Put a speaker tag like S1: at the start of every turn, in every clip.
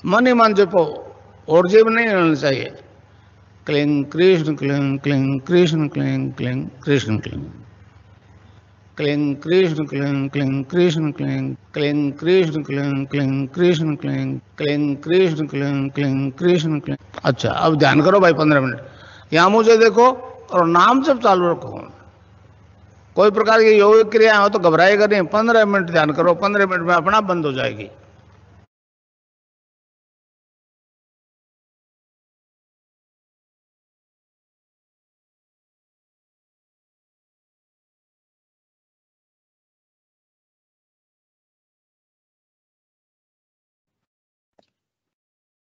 S1: मन ही मन जपो, और जेब नहीं होना चाहिए। Cling Krishna cling cling Krishna cling cling Krishna cling cling Krishna cling cling Krishna cling cling Krishna cling cling Krishna cling cling Krishna cling cling Krishna cling. अच्छा, अब ध्यान करो भाई 15 मिनट। यहां मुझे देखो और नाम जब चालू रखो। कोई प्रकार की योग क्रिया हो तो घबराएगा नहीं। 15 मिनट ध्यान करो, 15 मिनट में अपना बंद हो जाएगी।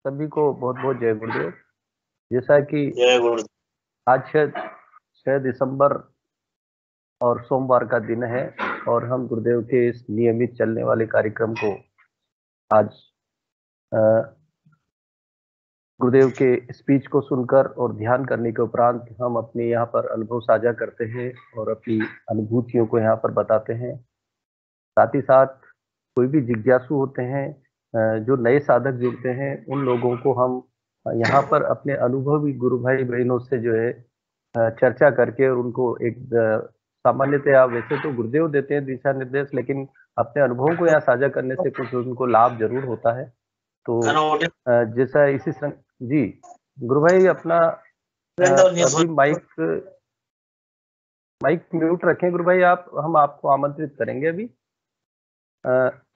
S2: सभी को बहुत बहुत जय गुरुदेव। जैसा कि
S3: जय गुरुदेव।
S2: आज 6 दिसंबर और सोमवार का दिन है और हम गुरुदेव के इस नियमित चलने वाले कार्यक्रम को आज गुरुदेव के स्पीच को सुनकर और ध्यान करने के उपरांत हम अपने यहाँ पर अनुभव साझा करते हैं और अपनी अनुभूतियों को यहाँ पर बताते हैं। साथ ही साथ कोई भी जिज्ञासु होते हैं, जो नए साधक जुड़ते हैं, उन लोगों को हम यहाँ पर अपने अनुभवी गुरु भाई बहनों से जो है चर्चा करके और उनको एक सामान्यतया वैसे तो गुरुदेव देते हैं दिशा निर्देश, लेकिन अपने अनुभवों को यहाँ साझा करने से कुछ उनको लाभ जरूर होता है। तो जैसा इसी जी गुरु भाई अपना अभी माइक म्यूट रखें गुरु भाई आप, हम आपको आमंत्रित करेंगे अभी।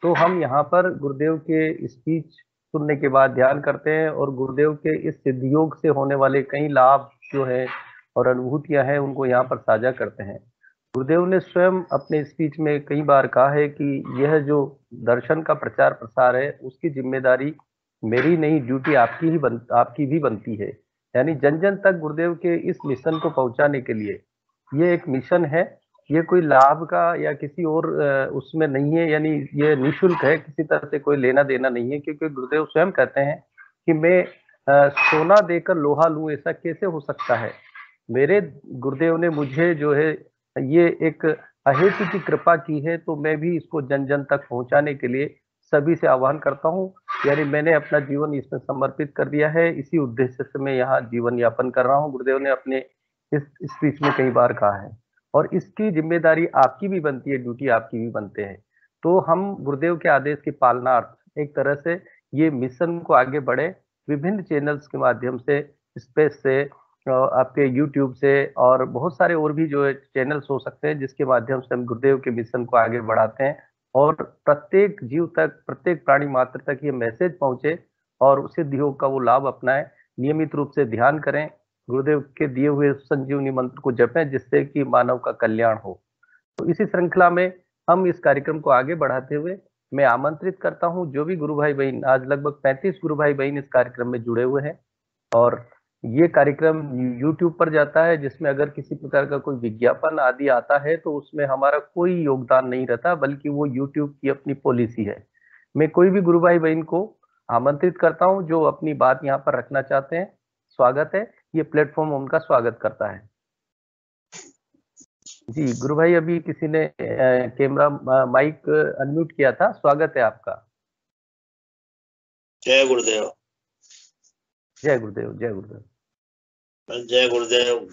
S2: तो हम यहाँ पर गुरुदेव के स्पीच सुनने के बाद ध्यान करते हैं और गुरुदेव के इस सिद्धियोग से होने वाले कई लाभ जो है और अनुभूतियां हैं उनको यहाँ पर साझा करते हैं। गुरुदेव ने स्वयं अपने स्पीच में कई बार कहा है कि यह जो दर्शन का प्रचार प्रसार है उसकी जिम्मेदारी मेरी नहीं, ड्यूटी आपकी भी बनती है। यानी जन जन तक गुरुदेव के इस मिशन को पहुंचाने के लिए ये एक मिशन है, ये कोई लाभ का या किसी और उसमें नहीं है, यानी ये निःशुल्क है, किसी तरह से कोई लेना देना नहीं है। क्योंकि गुरुदेव स्वयं कहते हैं कि मैं सोना देकर लोहा लूं, ऐसा कैसे हो सकता है। मेरे गुरुदेव ने मुझे जो है ये एक अहेतु की कृपा की है, तो मैं भी इसको जन जन तक पहुंचाने के लिए सभी से आह्वान करता हूँ। यानी मैंने अपना जीवन इसमें समर्पित कर दिया है, इसी उद्देश्य से मैं यहाँ जीवन यापन कर रहा हूँ। गुरुदेव ने अपने इस स्पीच में कई बार कहा है और इसकी जिम्मेदारी आपकी भी बनती है, ड्यूटी आपकी भी बनते हैं। तो हम गुरुदेव के आदेश की पालनार्थ एक तरह से ये मिशन को आगे बढ़े, विभिन्न चैनल्स के माध्यम से, स्पेस से, आपके यूट्यूब से और बहुत सारे और भी जो है चैनल्स हो सकते हैं जिसके माध्यम से हम गुरुदेव के मिशन को आगे बढ़ाते हैं और प्रत्येक जीव तक, प्रत्येक प्राणी मात्र तक ये मैसेज पहुंचे और सिद्ध योग का वो लाभ अपनाएं। नियमित रूप से ध्यान करें, गुरुदेव के दिए हुए संजीवनी मंत्र को जपें जिससे कि मानव का कल्याण हो। तो इसी श्रृंखला में हम इस कार्यक्रम को आगे बढ़ाते हुए मैं आमंत्रित करता हूं जो भी गुरु भाई बहन, आज लगभग 35 गुरु भाई बहन इस कार्यक्रम में जुड़े हुए हैं और ये कार्यक्रम YouTube पर जाता है, जिसमें अगर किसी प्रकार का कोई विज्ञापन आदि आता है तो उसमें हमारा कोई योगदान नहीं रहता, बल्कि वो YouTube की अपनी पॉलिसी है। मैं कोई भी गुरु भाई बहन को आमंत्रित करता हूं जो अपनी बात यहाँ पर रखना चाहते हैं, स्वागत है, ये प्लेटफॉर्म उनका स्वागत करता है। जी गुरु भाई, अभी किसी ने कैमरा माइक अनम्यूट किया था, स्वागत है आपका।
S3: जय गुरुदेव।
S2: जय गुरुदेव। जय गुरुदेव।
S3: जय गुरुदेव।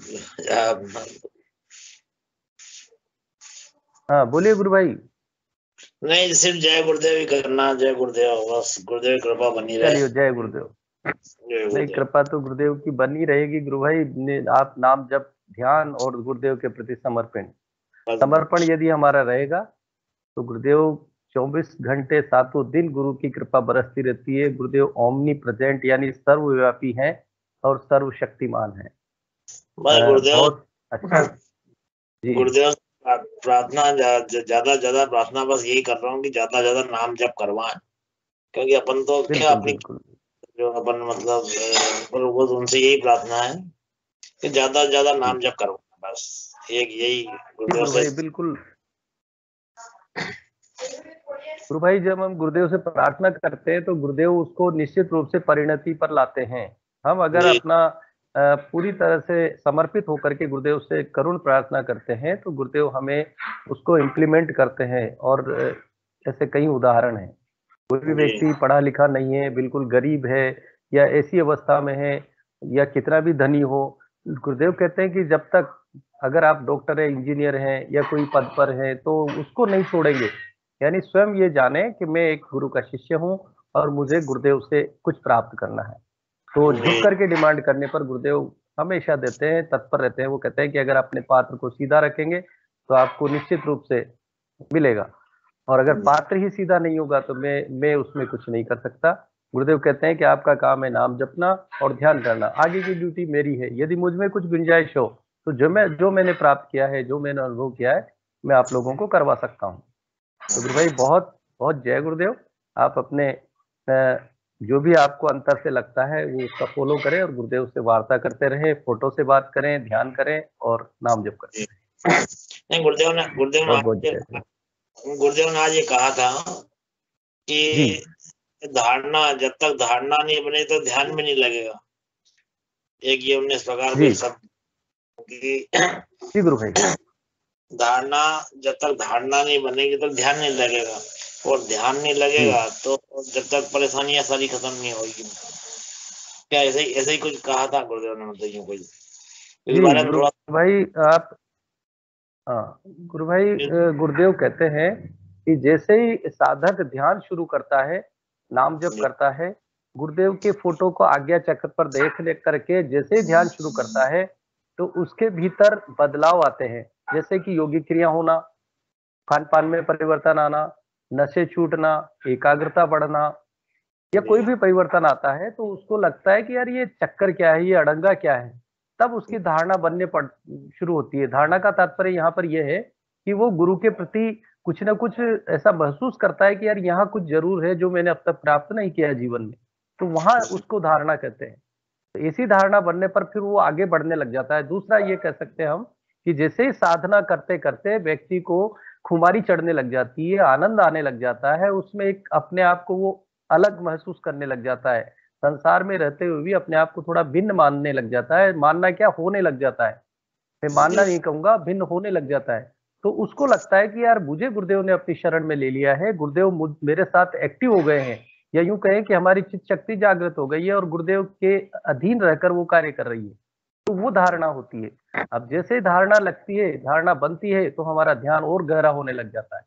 S2: हाँ बोलिए गुरु भाई।
S3: नहीं, सिर्फ जय गुरुदेव ही करना, जय गुरुदेव, बस गुरुदेव की कृपा बनी रहे।
S2: चलिए जय गुरुदेव। नहीं, कृपा तो गुरुदेव की बनी रहेगी गुरु भाई। आप नाम जप, ध्यान और गुरुदेव के प्रति समर्पण यदि हमारा रहेगा तो गुरुदेव 24 घंटे 7 दिन गुरु की कृपा बरसती रहती है। गुरुदेव ओमनी प्रेजेंट यानी सर्वव्यापी हैं और सर्वशक्तिमान हैं। बहुत अच्छा जी।
S3: गुरुदेव प्रार्थना ज्यादा प्रार्थना बस यही कर रहा हूँ कि ज्यादा नाम जप करवाएं, क्योंकि अपन तो क्या अपनी जो अपन मतलब वो उनसे यही प्रार्थना है कि ज्यादा नाम जप करवाएं, बस यही गुरुदेव से।
S2: बिल्कुल गुरु भाई, जब हम गुरुदेव से प्रार्थना करते हैं तो गुरुदेव उसको निश्चित रूप से परिणति पर लाते हैं। हम अगर अपना पूरी तरह से समर्पित होकर के गुरुदेव से करुण प्रार्थना करते हैं तो गुरुदेव हमें उसको इम्प्लीमेंट करते हैं और ऐसे कई उदाहरण हैं। कोई भी व्यक्ति पढ़ा लिखा नहीं है, बिल्कुल गरीब है या ऐसी अवस्था में है या कितना भी धनी हो, गुरुदेव कहते हैं कि जब तक अगर आप डॉक्टर है, इंजीनियर हैं या कोई पद पर है तो उसको नहीं छोड़ेंगे। यानी स्वयं ये जाने कि मैं एक गुरु का शिष्य हूँ और मुझे गुरुदेव से कुछ प्राप्त करना है। तो झुक करके डिमांड करने पर गुरुदेव हमेशा देते हैं, तत्पर रहते हैं। वो कहते हैं कि अगर अपने पात्र को सीधा रखेंगे तो आपको निश्चित रूप से मिलेगा, और अगर पात्र ही सीधा नहीं होगा तो मैं उसमें कुछ नहीं कर सकता। गुरुदेव कहते हैं कि आपका काम है नाम जपना और ध्यान करना, आगे की ड्यूटी मेरी है। यदि मुझ में कुछ गुंजाइश हो तो जो मैंने प्राप्त किया है, जो मैंने अनुभव किया है, मैं आप लोगों को करवा सकता हूँ। तो गुरु भाई बहुत बहुत जय गुरुदेव। आप अपने जो भी आपको अंतर से लगता है वो उसका फॉलो करें और गुरुदेव से वार्ता करते रहे, फोटो से बात करें, ध्यान करें और नाम जप करें।
S3: नहीं, गुरुदेव ने आज ये कहा था कि धारणा, जब तक धारणा नहीं बने तो ध्यान में नहीं लगेगा। एक ये हमने इस प्रकार के शब्द
S2: गुरु भाई,
S3: धारणा, जब तक धारणा नहीं बनेगी तो ध्यान नहीं लगेगा, और ध्यान नहीं लगेगा तो जब तक परेशानियां सारी खत्म नहीं होगी। क्या ऐसे ही कुछ कहा था गुरुदेव ने? मतलब यूं कोई इस बारे में थोड़ा
S2: भाई आप गुरु भाई, गुरुदेव कहते हैं कि जैसे ही साधक ध्यान शुरू करता है, नाम जप करता है, गुरुदेव के फोटो को आज्ञा चक्र पर देख करके जैसे ही ध्यान शुरू करता है तो उसके भीतर बदलाव आते हैं। जैसे कि योगी क्रिया होना, खान पान में परिवर्तन आना, नशे छूटना, एकाग्रता बढ़ना, या कोई भी परिवर्तन आता है तो उसको लगता है कि यार ये चक्कर क्या है, ये अड़ंगा क्या है। तब उसकी धारणा बनने शुरू होती है। धारणा का तात्पर्य यहाँ पर यह है कि वो गुरु के प्रति कुछ ना कुछ ऐसा महसूस करता है कि यार यहाँ कुछ जरूर है जो मैंने अब तक प्राप्त नहीं किया जीवन में, तो वहां उसको धारणा कहते हैं। तो इसी धारणा बनने पर फिर वो आगे बढ़ने लग जाता है। दूसरा ये कह सकते हैं हम कि जैसे ही साधना करते करते व्यक्ति को खुमारी चढ़ने लग जाती है, आनंद आने लग जाता है, उसमें एक अपने आप को वो अलग महसूस करने लग जाता है। संसार में रहते हुए भी अपने आप को थोड़ा भिन्न मानने लग जाता है। मानना क्या, होने लग जाता है। मैं मानना नहीं कहूंगा, भिन्न होने लग जाता है। तो उसको लगता है कि यार मुझे गुरुदेव ने अपनी शरण में ले लिया है, गुरुदेव मेरे साथ एक्टिव हो गए हैं, या यूं कहें कि हमारी चित्त शक्ति जागृत हो गई है और गुरुदेव के अधीन रहकर वो कार्य कर रही है। तो वो धारणा होती है। अब जैसे धारणा लगती है, धारणा बनती है, तो हमारा ध्यान और गहरा होने लग जाता है।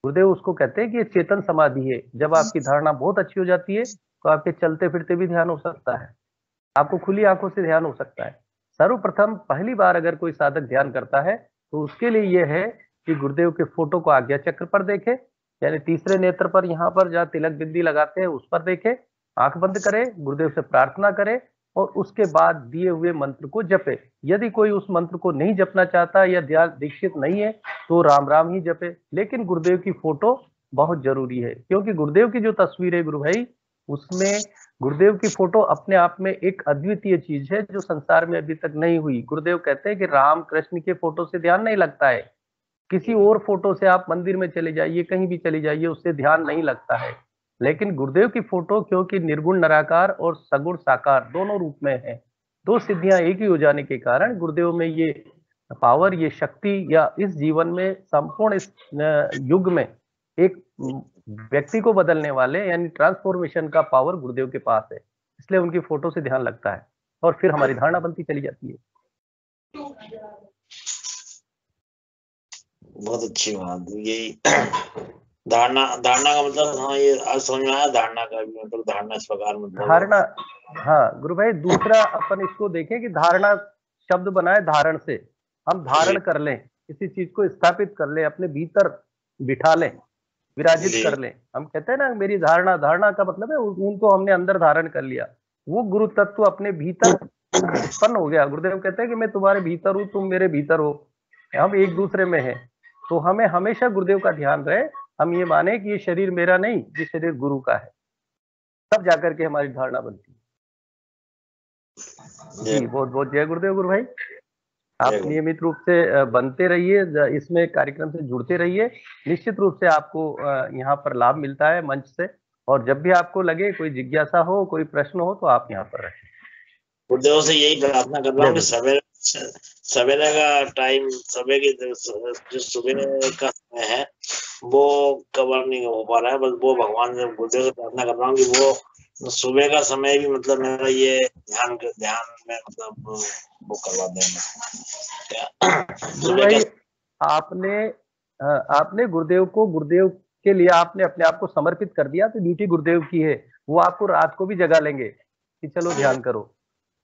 S2: गुरुदेव उसको कहते हैं कि ये चेतन समाधि है। जब आपकी धारणा बहुत अच्छी हो जाती है तो आपके चलते फिरते भी ध्यान हो सकता है, आपको खुली आंखों से ध्यान हो सकता है। सर्वप्रथम पहली बार अगर कोई साधक ध्यान करता है तो उसके लिए यह है कि गुरुदेव के फोटो को आज्ञा चक्र पर देखे, यानी तीसरे नेत्र पर, यहाँ पर जहाँ तिलक बिंदी लगाते हैं उस पर देखे, आंख बंद करे, गुरुदेव से प्रार्थना करे और उसके बाद दिए हुए मंत्र को जपे। यदि कोई उस मंत्र को नहीं जपना चाहता या ध्यान दीक्षित नहीं है तो राम राम ही जपे, लेकिन गुरुदेव की फोटो बहुत जरूरी है। क्योंकि गुरुदेव की जो तस्वीर है गुरु भाई, उसमें गुरुदेव की फोटो अपने आप में एक अद्वितीय चीज है जो संसार में अभी तक नहीं हुई। गुरुदेव कहते हैं कि राम कृष्ण के फोटो से ध्यान नहीं लगता है, किसी और फोटो से आप मंदिर में चले जाइए, कहीं भी चले जाइए, उससे ध्यान नहीं लगता है। लेकिन गुरुदेव की फोटो क्योंकि निर्गुण निराकार और सगुण साकार दोनों रूप में है, दो सिद्धियां एक ही हो जाने के कारण गुरुदेव में ये पावर, ये शक्ति, या इस जीवन में संपूर्ण इस युग में एक व्यक्ति को बदलने वाले यानी ट्रांसफॉर्मेशन का पावर गुरुदेव के पास है। इसलिए उनकी फोटो से ध्यान लगता है और फिर हमारी धारणा बनती चली जाती है।
S3: बहुत अच्छी बात। यही धारणा का मतलब, हाँ ये आज समझ में आया। धारणा का भी मतलब, धारणा इस प्रकार मतलब
S2: धारणा, हाँ गुरु भाई। दूसरा अपन इसको देखें कि धारणा शब्द बना है धारण से, हम धारण कर लें, किसी चीज को स्थापित कर लें, अपने भीतर बिठा लें, विराजित कर लें। हम कहते हैं ना मेरी धारणा, धारणा का मतलब है उनको हमने अंदर धारण कर लिया, वो गुरु तत्व अपने भीतर उत्पन्न हो गया। गुरुदेव कहते हैं कि मैं तुम्हारे भीतर हूँ, तुम मेरे भीतर हो, हम एक दूसरे में हैं। तो हमें हमेशा गुरुदेव का ध्यान रहे, हम ये माने कि ये शरीर मेरा नहीं, ये शरीर गुरु का है, तब जाकर के हमारी धारणा बनती है। जी बहुत बहुत जय गुरुदेव गुरु भाई। आप नियमित रूप से बनते रहिए, इसमें कार्यक्रम से जुड़ते रहिए, निश्चित रूप से आपको यहाँ पर लाभ मिलता है मंच से। और जब भी आपको लगे कोई जिज्ञासा हो, कोई प्रश्न हो, तो आप यहाँ पर रखें।
S3: गुरुदेव से यही प्रार्थना कर रहा हूँ कि सवेरे सवेरे का टाइम, सवेरे की जो सुबह का समय है वो कवर नहीं हो पा रहा है। बस वो भगवान से, गुरुदेव से प्रार्थना कर रहा हूँ कि वो सुबह का समय भी मतलब मेरा ये ध्यान में मतलब वो करवा दें।
S2: गुरु भाई, आपने गुरुदेव के लिए आपने अपने आप को समर्पित कर दिया, तो ड्यूटी गुरुदेव की है। वो आपको रात को भी जगा लेंगे कि चलो ध्यान करो।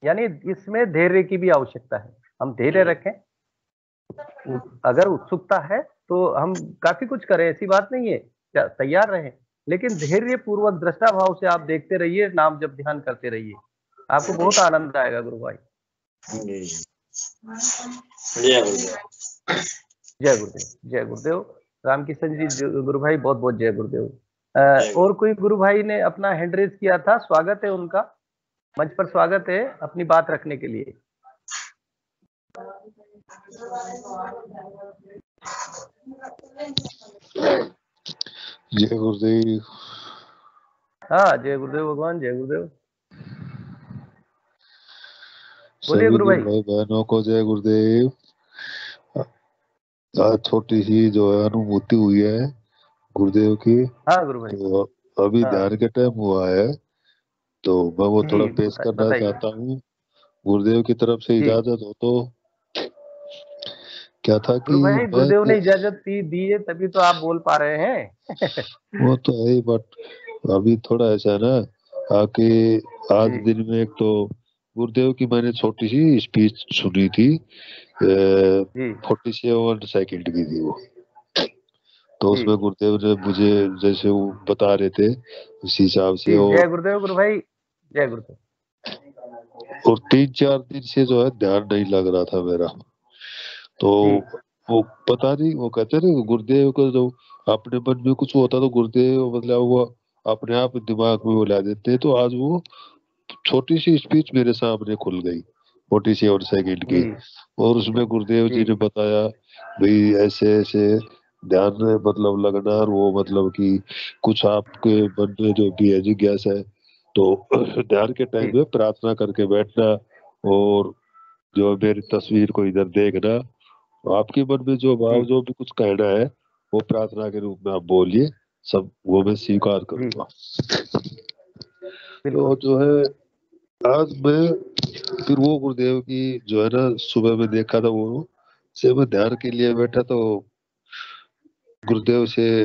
S2: यानी इसमें धैर्य की भी आवश्यकता है। हम धैर्य रखें, अगर उत्सुकता है तो हम काफी कुछ करें, ऐसी बात नहीं है, तैयार रहें, लेकिन धैर्य पूर्वक दृष्टा भाव से आप देखते रहिए, नाम जब ध्यान करते रहिए, आपको बहुत आनंद आएगा गुरु भाई।
S3: जय गुरुदेव।
S2: जय गुरुदेव, जय गुरुदेव। रामकिशन जी, गुरु भाई बहुत बहुत जय गुरुदेव। और कोई गुरु भाई ने अपना हैंड रेज किया था, स्वागत है उनका, मंच पर स्वागत है अपनी बात रखने के लिए।
S4: जय गुरुदेव।
S2: हाँ, जय गुरुदेव भगवान, जय गुरुदेव। बोलिए
S4: सभी
S2: गुरु भाई।
S4: भाई बहनों को जय गुरुदेव। आज छोटी सी जो है अनुभूति हुई है गुरुदेव की।
S2: हाँ गुरु भाई।
S4: तो अभी
S2: हाँ
S4: ध्यान के टाइम हुआ है, तो मैं वो थोड़ा
S2: जी,
S4: पेश करना
S2: बताइए।
S4: चाहता हूँ। गुरुदेव की तरफ से
S2: जी
S4: इजाजत हो तो। क्या था कि
S2: गुरु भाई,
S4: मैं
S2: गुरुदेव ने इजाजत दी है तभी तो आप बोल पा रहे हैं।
S4: वो तो है ही, बट अभी थोड़ा ऐसा है ना, आके आज
S2: जी
S4: दिन में एक तो गुरुदेव की मैंने छोटी सी स्पीच सुनी थी,
S2: जी
S4: 47 सेकंड की थी वो। तो
S2: जी
S4: उसमें गुरुदेव ने मुझे जैसे वो बता रहे थे उसी हिसाब से,
S2: जी।
S4: और
S2: जय गुरुदेव गुरु भाई, जय गुरुदेव।
S4: 3-4 दिन से जो है ध्यान नहीं लग रहा था मेरा। तो
S2: जी
S4: वो पता नहीं, वो कहते ना गुरुदेव को जो अपने मन में कुछ होता तो गुरुदेव मतलब वो अपने आप दिमाग में वो ला देते हैं। तो आज वो छोटी सी स्पीच मेरे सामने खुल गई 47 सेकंड की,
S2: जी
S4: और उसमें गुरुदेव जी
S2: जी
S4: ने बताया भाई ऐसे ऐसे ध्यान में मतलब लगना, और वो मतलब कि कुछ आपके मन में जो भी है जिज्ञासा है तो ध्यान के
S2: जी
S4: टाइम में प्रार्थना करके बैठना, और जो मेरी तस्वीर को इधर देखना, आपके मन में जो
S2: जी
S4: भाव जो भी कुछ कहना है वो प्रार्थना के रूप में आप बोलिए, सब वो मैं स्वीकार
S2: जी
S4: करूंगा। तो
S2: बिल्कुल।
S4: जो है आज मैं फिर वो गुरुदेव की जो है ना सुबह में देखा था, वो से मैं ध्यान के लिए बैठा तो गुरुदेव से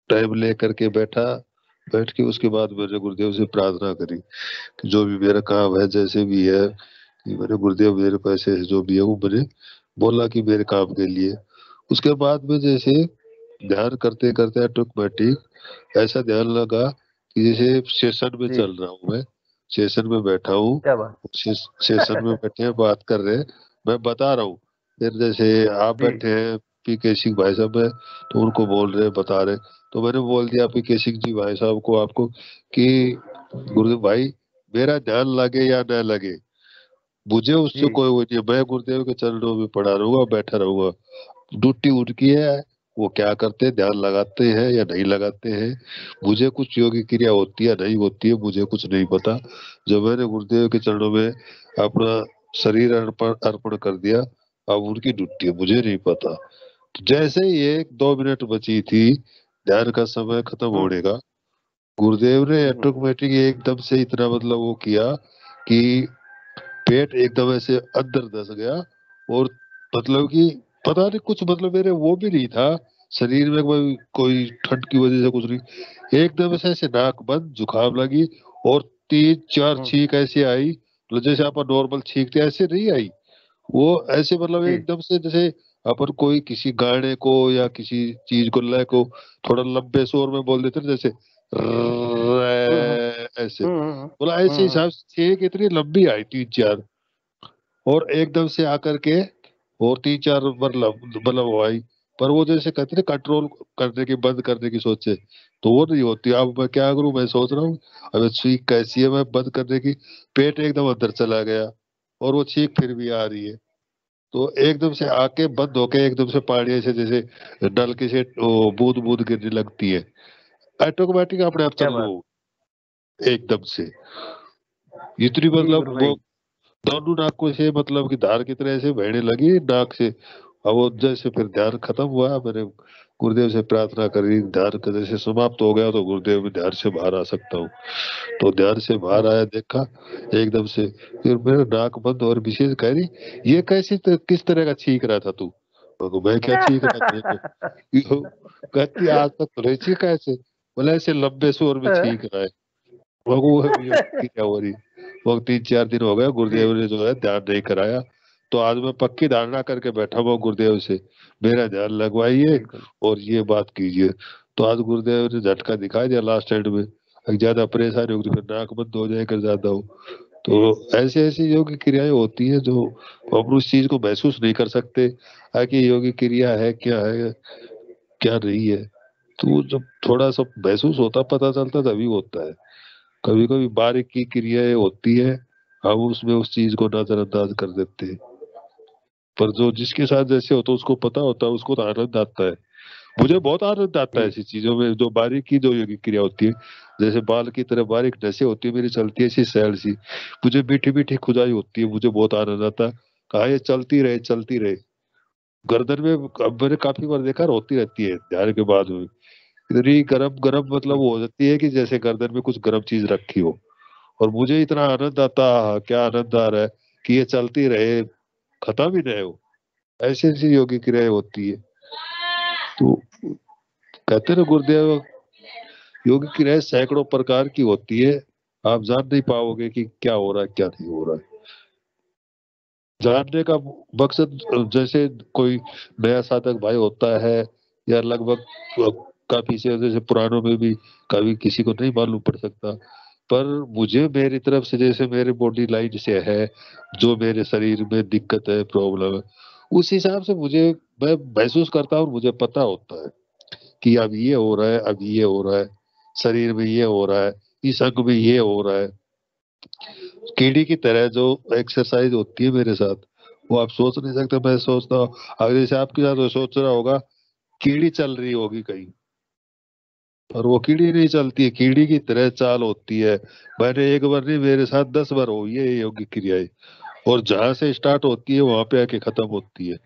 S4: टाइम ले करके बैठा। बैठ के उसके बाद मैंने गुरुदेव से प्रार्थना करी कि जो भी मेरा काम है जैसे भी है, कि मैंने गुरुदेव मेरे पैसे जो भी है वो मैंने बोला कि मेरे काम के लिए। उसके बाद में जैसे ध्यान करते करते ऑटोमेटिक ऐसा ध्यान लगा कि जैसे सेशन में
S2: जी,
S4: चल रहा हूँ, मैं सेशन में बैठा हूँ,
S2: क्या बात।
S4: सेशन में बैठे हैं बात कर रहे हैं, मैं बता रहा हूँ। फिर जैसे आप
S2: जी
S4: बैठे हैं पी के सिंह भाई साहब है, तो उनको बोल रहे बता रहे, तो मैंने बोल दिया पी के सिंह जी भाई साहब को आपको कि गुरुदेव भाई मेरा ध्यान लगे या न लगे मुझे उससे
S2: जी
S4: कोई वो नहीं है, मैं गुरुदेव के चरणों में पड़ा रहूंगा, बैठा रहूंगा। ड्यूटी उनकी है, वो क्या करते हैं, ध्यान लगाते हैं या नहीं लगाते हैं, मुझे कुछ योगी क्रिया होती है नहीं होती है मुझे कुछ नहीं पता। जब मैंने गुरुदेव के चरणों में अपना शरीर अर्पण अर्पण कर दिया, अब उनकी ड्यूटी है मुझे नहीं पता। तो जैसे ही 1-2 मिनट बची थी ध्यान का समय खत्म
S2: हम्म
S4: होने का, गुरुदेव ने
S2: हम्म
S4: ऑटोमेटिक एकदम से इतना मतलब वो किया कि पेट एकदम ऐसे अंदर धस गया, और मतलब कि पता नहीं कुछ मतलब मेरे वो भी नहीं था शरीर में, कोई ठंड की वजह से कुछ नहीं, एकदम से ऐसे नाक बंद जुकाम लगी, और 3-4
S2: हम्म,
S4: छींक ऐसे आई, मतलब जैसे आप नॉर्मल छींकते ऐसे नहीं आई, वो ऐसे मतलब
S2: जी
S4: एकदम से जैसे अपन कोई किसी गाने को या किसी चीज को लय को थोड़ा लंबे शोर में बोल देते ना, जैसे
S2: हम्म हम्म
S4: ऐसे
S2: हम्म
S4: बोला, ऐसे
S2: हम्म
S4: हिसाब से छींक इतनी लंबी आई 3-4, और एकदम से आकर के और 3-4 मतलब वो आई, पर वो जैसे कहते हैं कंट्रोल करने की बंद करने की सोचे तो वो नहीं होती। अब मैं क्या करूं, मैं सोच रहा हूँ अब ये छींक कैसी है, मैं बंद करने की, पेट एकदम अंदर चला गया और वो छींक फिर भी आ रही है, तो एकदम से आके बंद होके एकदम से पानी ऐसे जैसे नलके से बूंद बूंद गिरने लगती है, ऑटोमेटिक अपने आप
S2: क्या
S4: चालू
S2: बात।
S4: हो एकदम से। इतनी
S2: जी
S4: मतलब
S2: गुरु
S4: वो
S2: भाई।
S4: दोनों नाकों से मतलब कि धार की तरह से बहने लगी नाक से। अब वो जैसे फिर ध्यान खत्म हुआ, मैंने गुरुदेव से प्रार्थना करी, ध्यान का जैसे समाप्त हो गया तो गुरुदेव में ध्यान से बाहर आ सकता हूँ। तो ध्यान से बाहर आया, देखा एकदम से, फिर मेरा नाक बंद, और विशेष कह रही ये कैसे किस तरह का छींक रहा था तू? मैं क्या छींक रहा था? कहती आज तक तो नहीं छींका ऐसे। बोला ऐसे लंबे शोर में छींक रहा है। वो क्या हो रही। वो 3-4 दिन हो गए गुरुदेव ने जो है ध्यान नहीं कराया। तो आज मैं पक्की धारणा करके बैठा हुआ गुरुदेव से, मेरा ध्यान लगवाइए और ये बात कीजिए। तो आज गुरुदेव ने झटका दिखा दिया लास्ट एंड में। ज्यादा परेशानी होगी तो फिर नाक बंद हो जाए कर ज्यादा हो। तो ऐसी ऐसी योगी क्रियाएं होती है जो हम उस चीज को महसूस नहीं कर सकते कि योगी क्रिया है क्या नहीं है। तो जब थोड़ा सा महसूस होता, पता चलता, तभी होता है। कभी कभी बारीक की क्रियाएं होती है, हम उसमें उस चीज को नजरअंदाज कर देते हैं। पर जो जिसके साथ जैसे होता है उसको पता होता है, उसको तो आनंद आता है। मुझे बहुत आनंद आता है ऐसी चीजों में, जो बारीक की जो योगिक क्रिया होती है। जैसे बाल की तरह बारीक नसें होती है मेरी, चलती है ऐसी सैल सी। मुझे मीठी मीठी खुदाई होती है, मुझे बहुत आनंद आता है। कहा ये चलती रहे चलती रहे। गर्दन में अब मैंने काफी बार देखा रोती रहती है ध्यान के बाद में। इतनी गरम गरम मतलब वो हो जाती है कि जैसे गर्दन में कुछ गरम चीज रखी हो। और मुझे इतना आनंद आता, क्या आनंद आ रहा है कि ये चलती रहे, खत्म ही नहीं हो। ऐसी ऐसी योगी क्रियाएं होती है। तो कहते ना गुरुदेव, योगी क्रियाएं सैकड़ों प्रकार की होती है। आप जान नहीं पाओगे कि क्या हो रहा है क्या नहीं हो रहा है। जानने का मकसद, जैसे कोई नया साधक भाई होता है या लगभग काफी से जैसे पुरानों में भी कभी किसी को नहीं मालूम पड़ सकता। पर मुझे मेरी तरफ से जैसे मेरे बॉडी लाइन से है, जो मेरे शरीर में दिक्कत है, प्रॉब्लम है, उस हिसाब से मुझे मैं महसूस करता हूँ और मुझे पता होता है कि अब ये हो रहा है, अब ये हो रहा है, शरीर में ये हो रहा है, इस अंग में ये हो रहा है। कीड़ी की तरह जो एक्सरसाइज होती है मेरे साथ, वो आप सोच नहीं सकते। मैं सोचता हूँ अगर जैसे आपके साथ वो सोच रहा होगा कीड़ी चल रही होगी कहीं, और वो कीड़ी नहीं चलती है, कीड़ी की तरह चाल होती है। मैंने एक बार नहीं, मेरे साथ 10 बार हुई है ये योगिक क्रियाएं। और जहां से स्टार्ट होती है वहां पे आके खत्म होती है,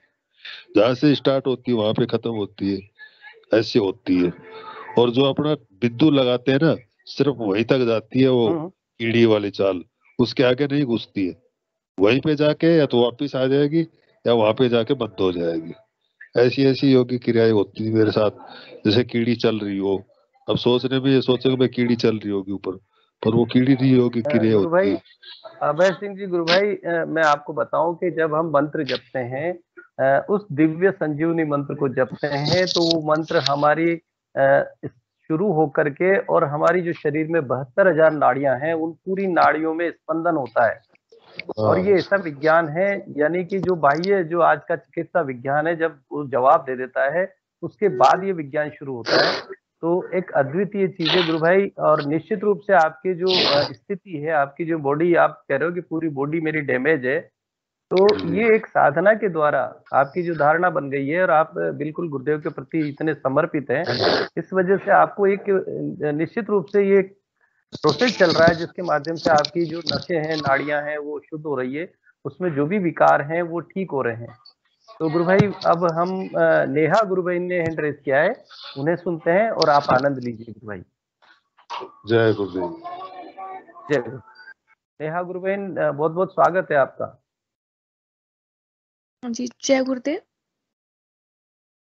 S4: जहां से स्टार्ट होती है वहां पे खत्म होती है। ऐसे होती है। और जो अपना बिंदु लगाते हैं ना, सिर्फ वहीं तक जाती है वो कीड़ी वाली चाल, उसके आगे नहीं घुसती है। वहीं पे जाके या तो वापिस आ जाएगी या वहां पे जाके बंद हो जाएगी। ऐसी ऐसी योगी क्रियाएं होती है मेरे साथ, जैसे कीड़ी चल रही हो। अब सोचने में ये सोचे कि मैं कीड़ी चल रही होगी ऊपर, पर वो कीड़ी नहीं योगी क्रिया
S2: गुरु
S4: होती
S2: भाई,
S4: है।
S2: अभय सिंह जी, गुरु भाई, मैं आपको बताऊं कि जब हम मंत्र जपते हैं, उस दिव्य संजीवनी मंत्र को जपते हैं, तो वो मंत्र हमारी शुरू होकर के और हमारी जो शरीर में 72,000 नाड़ियां हैं, उन पूरी नाड़ियों में स्पंदन होता है। और
S4: हाँ
S2: ये ऐसा विज्ञान है, यानी कि जो बाह्य, जो आज का चिकित्सा विज्ञान है, जब वो जवाब दे देता है, उसके बाद ये विज्ञान शुरू होता है। तो एक अद्वितीय चीज है गुरु भाई। और निश्चित रूप से आपकी जो स्थिति है, आपकी जो बॉडी, आप कह रहे हो कि पूरी बॉडी मेरी डैमेज है, तो ये एक साधना के द्वारा आपकी जो धारणा बन गई है, और आप बिल्कुल गुरुदेव के प्रति इतने समर्पित हैं, इस वजह से आपको एक निश्चित रूप से ये प्रोसेस चल रहा है जिसके माध्यम से आपकी जो नसें हैं, नाड़ियां हैं, वो शुद्ध हो रही है, उसमें जो भी विकार हैं वो ठीक हो रहे हैं। तो गुरु भाई, अब हम नेहा गुरु भाई ने हैंड रेस किया है, उन्हें सुनते हैं और आप आनंद लीजिए गुरु भाई।
S4: जय गुरुदेव।
S2: जय गुरु। नेहा गुरु बहन, बहुत बहुत स्वागत है आपका।
S5: जी, जय गुरुदेव।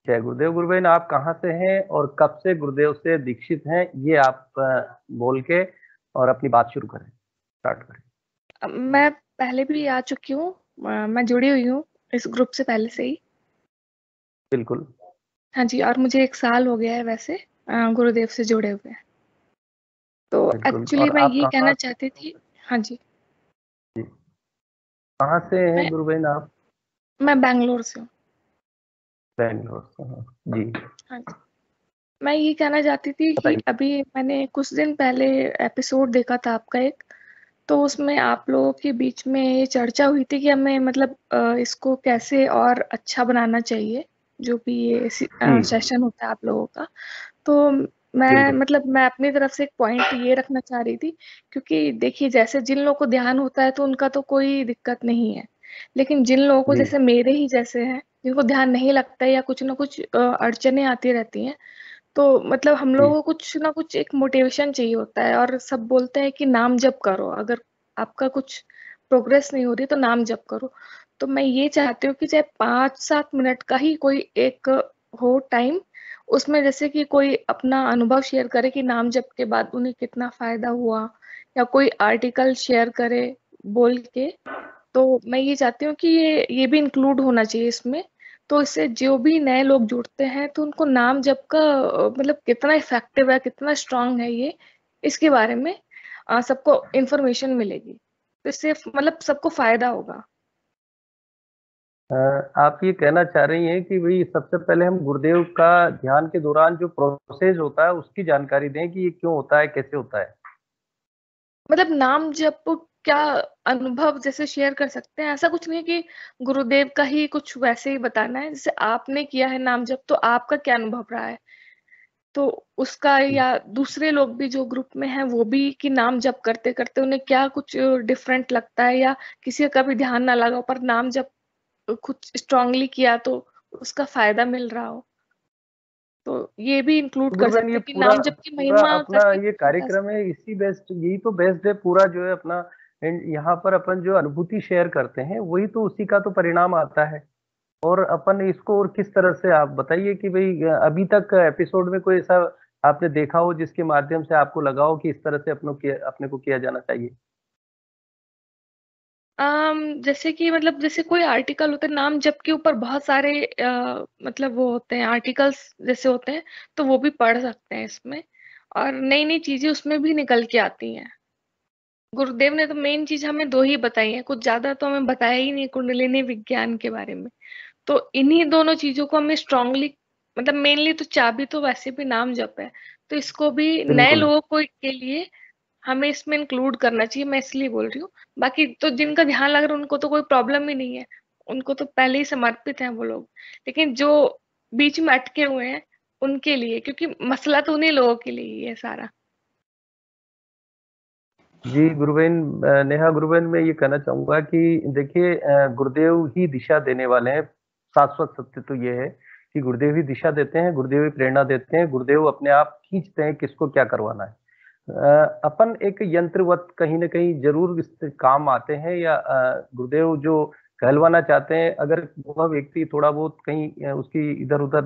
S2: जय गुरुदेव। गुरु बहन, आप कहाँ से हैं और कब से गुरुदेव से दीक्षित हैं, ये आप बोल के और अपनी बात शुरू करें, स्टार्ट करें।
S5: मैं पहले भी आ चुकी हूँ, मैं जुड़ी हुई हूँ इस ग्रुप से पहले से ही।
S2: बिल्कुल।
S5: हाँ जी, और मुझे 1 साल हो गया है वैसे गुरुदेव से जुड़े हुए। तो एक्चुअली मैं ये कहना चाहती थी। हाँ जी,
S2: कहाँ से हैं गुरु बहन आप?
S5: मैं बैंगलोर से हूँ।
S2: बैंगलोर से, जी।
S5: हाँ जी, मैं ये कहना चाहती थी कि अभी मैंने कुछ दिन पहले एपिसोड देखा था आपका एक, तो उसमें आप लोगों के बीच में ये चर्चा हुई थी कि हमें मतलब इसको कैसे और अच्छा बनाना चाहिए, जो भी ये सेशन होता है आप लोगों का। तो मैं मतलब मैं अपनी तरफ से एक पॉइंट ये रखना चाह रही थी, क्योंकि देखिए जैसे जिन लोगों को ध्यान होता है तो उनका तो कोई दिक्कत नहीं है, लेकिन जिन लोगों को
S2: जी
S5: जैसे मेरे ही जैसे हैं जिनको ध्यान नहीं लगता है या कुछ ना कुछ अड़चने आती रहती हैं, तो मतलब हम
S2: जी
S5: लोगों को कुछ ना कुछ एक मोटिवेशन चाहिए होता है, और सब बोलते हैं कि नाम जप करो, अगर आपका कुछ प्रोग्रेस नहीं हो रही तो नाम जप करो। तो मैं ये चाहती हूँ कि चाहे 5-7 मिनट का ही कोई एक हो टाइम, उसमें जैसे कि कोई अपना अनुभव शेयर करे कि नाम जप के बाद उन्हें कितना फायदा हुआ, या कोई आर्टिकल शेयर करे बोल के। तो मैं ये चाहती हूँ कि ये भी इंक्लूड होना चाहिए इसमें। तो इससे जो भी नए लोग जुड़ते हैं तो उनको नाम जप का मतलब कितना इफेक्टिव है, कितना स्ट्रांग है ये, इसके बारे में सबको इंफॉर्मेशन मिलेगी, तो इससे मतलब सबको फायदा होगा।
S2: अ, आप ये कहना चाह रही हैं कि भाई सबसे पहले हम गुरुदेव का ध्यान के दौरान जो प्रोसेस होता है उसकी जानकारी दें कि ये क्यों होता है, कैसे होता है।
S5: मतलब नाम जप क्या अनुभव जैसे शेयर कर सकते हैं, ऐसा कुछ नहीं है कि गुरुदेव का ही कुछ वैसे ही बताना है, जैसे आपने किया है नाम जप तो आपका क्या अनुभव रहा है, तो उसका, या दूसरे लोग भी जो ग्रुप में हैं वो भी कि नाम जप करते करते उन्हें क्या कुछ डिफरेंट लगता है, या किसी का कभी ध्यान ना लगा हो पर नाम जप कुछ स्ट्रांगली किया तो उसका फायदा मिल रहा हो, तो ये भी इंक्लूड
S2: तो
S5: कर
S2: गुरुबहन
S5: सकते
S2: ये
S5: हैं कि
S2: पूरा
S5: नाम जप की
S2: पूरा
S5: महिमा
S2: अपना
S5: करके
S2: ये
S5: बता
S2: कार्यक्रम
S5: सकते
S2: है, इसी बेस्ट यही तो बेस्ट है पूरा जो है अपना। एंड यहाँ पर अपन जो अनुभूति शेयर करते हैं वही तो उसी का तो परिणाम आता है। और अपन इसको और किस तरह से आप बताइए कि भाई अभी तक एपिसोड में कोई ऐसा आपने देखा हो जिसके माध्यम से आपको लगा हो कि इस तरह से अपने को किया जाना चाहिए।
S5: जैसे कि मतलब जैसे कोई आर्टिकल होता है नाम जप के ऊपर बहुत सारे मतलब वो होते हैं आर्टिकल्स जैसे होते हैं, तो वो भी पढ़ सकते हैं इसमें, और नई नई चीजें उसमें भी निकल के आती हैं। गुरुदेव ने तो मेन चीज हमें दो ही बताई है, कुछ ज्यादा तो हमें बताया ही नहीं कुंडलिनी विज्ञान के बारे में। तो इन्हीं दोनों चीजों को हमें स्ट्रांगली, मतलब मेनली तो चाबी तो वैसे भी नाम जप है, तो इसको भी नए
S2: बिल्कुल
S5: लोगों को के लिए हमें इसमें इंक्लूड करना चाहिए, मैं इसलिए बोल रही हूँ। बाकी तो जिनका ध्यान लग रहा है उनको तो कोई प्रॉब्लम ही नहीं है, उनको तो पहले ही समर्पित हैं वो लोग, लेकिन जो बीच में अटके हुए हैं उनके लिए, क्योंकि मसला तो उन्हीं लोगों के लिए ही है सारा।
S2: जी गुरुबेन, नेहा गुरुबेन, मैं ये कहना चाहूंगा कि देखिए गुरुदेव ही दिशा देने वाले हैं। शाश्वत सत्य तो ये है कि गुरुदेव ही दिशा देते हैं, गुरुदेव ही प्रेरणा देते हैं, गुरुदेव अपने आप खींचते हैं किसको क्या करवाना है। अपन एक यंत्रवत कहीं ना कहीं जरूर इस काम आते हैं, या गुरुदेव जो कहलवाना चाहते हैं, अगर वह व्यक्ति थोड़ा बहुत कहीं उसकी इधर उधर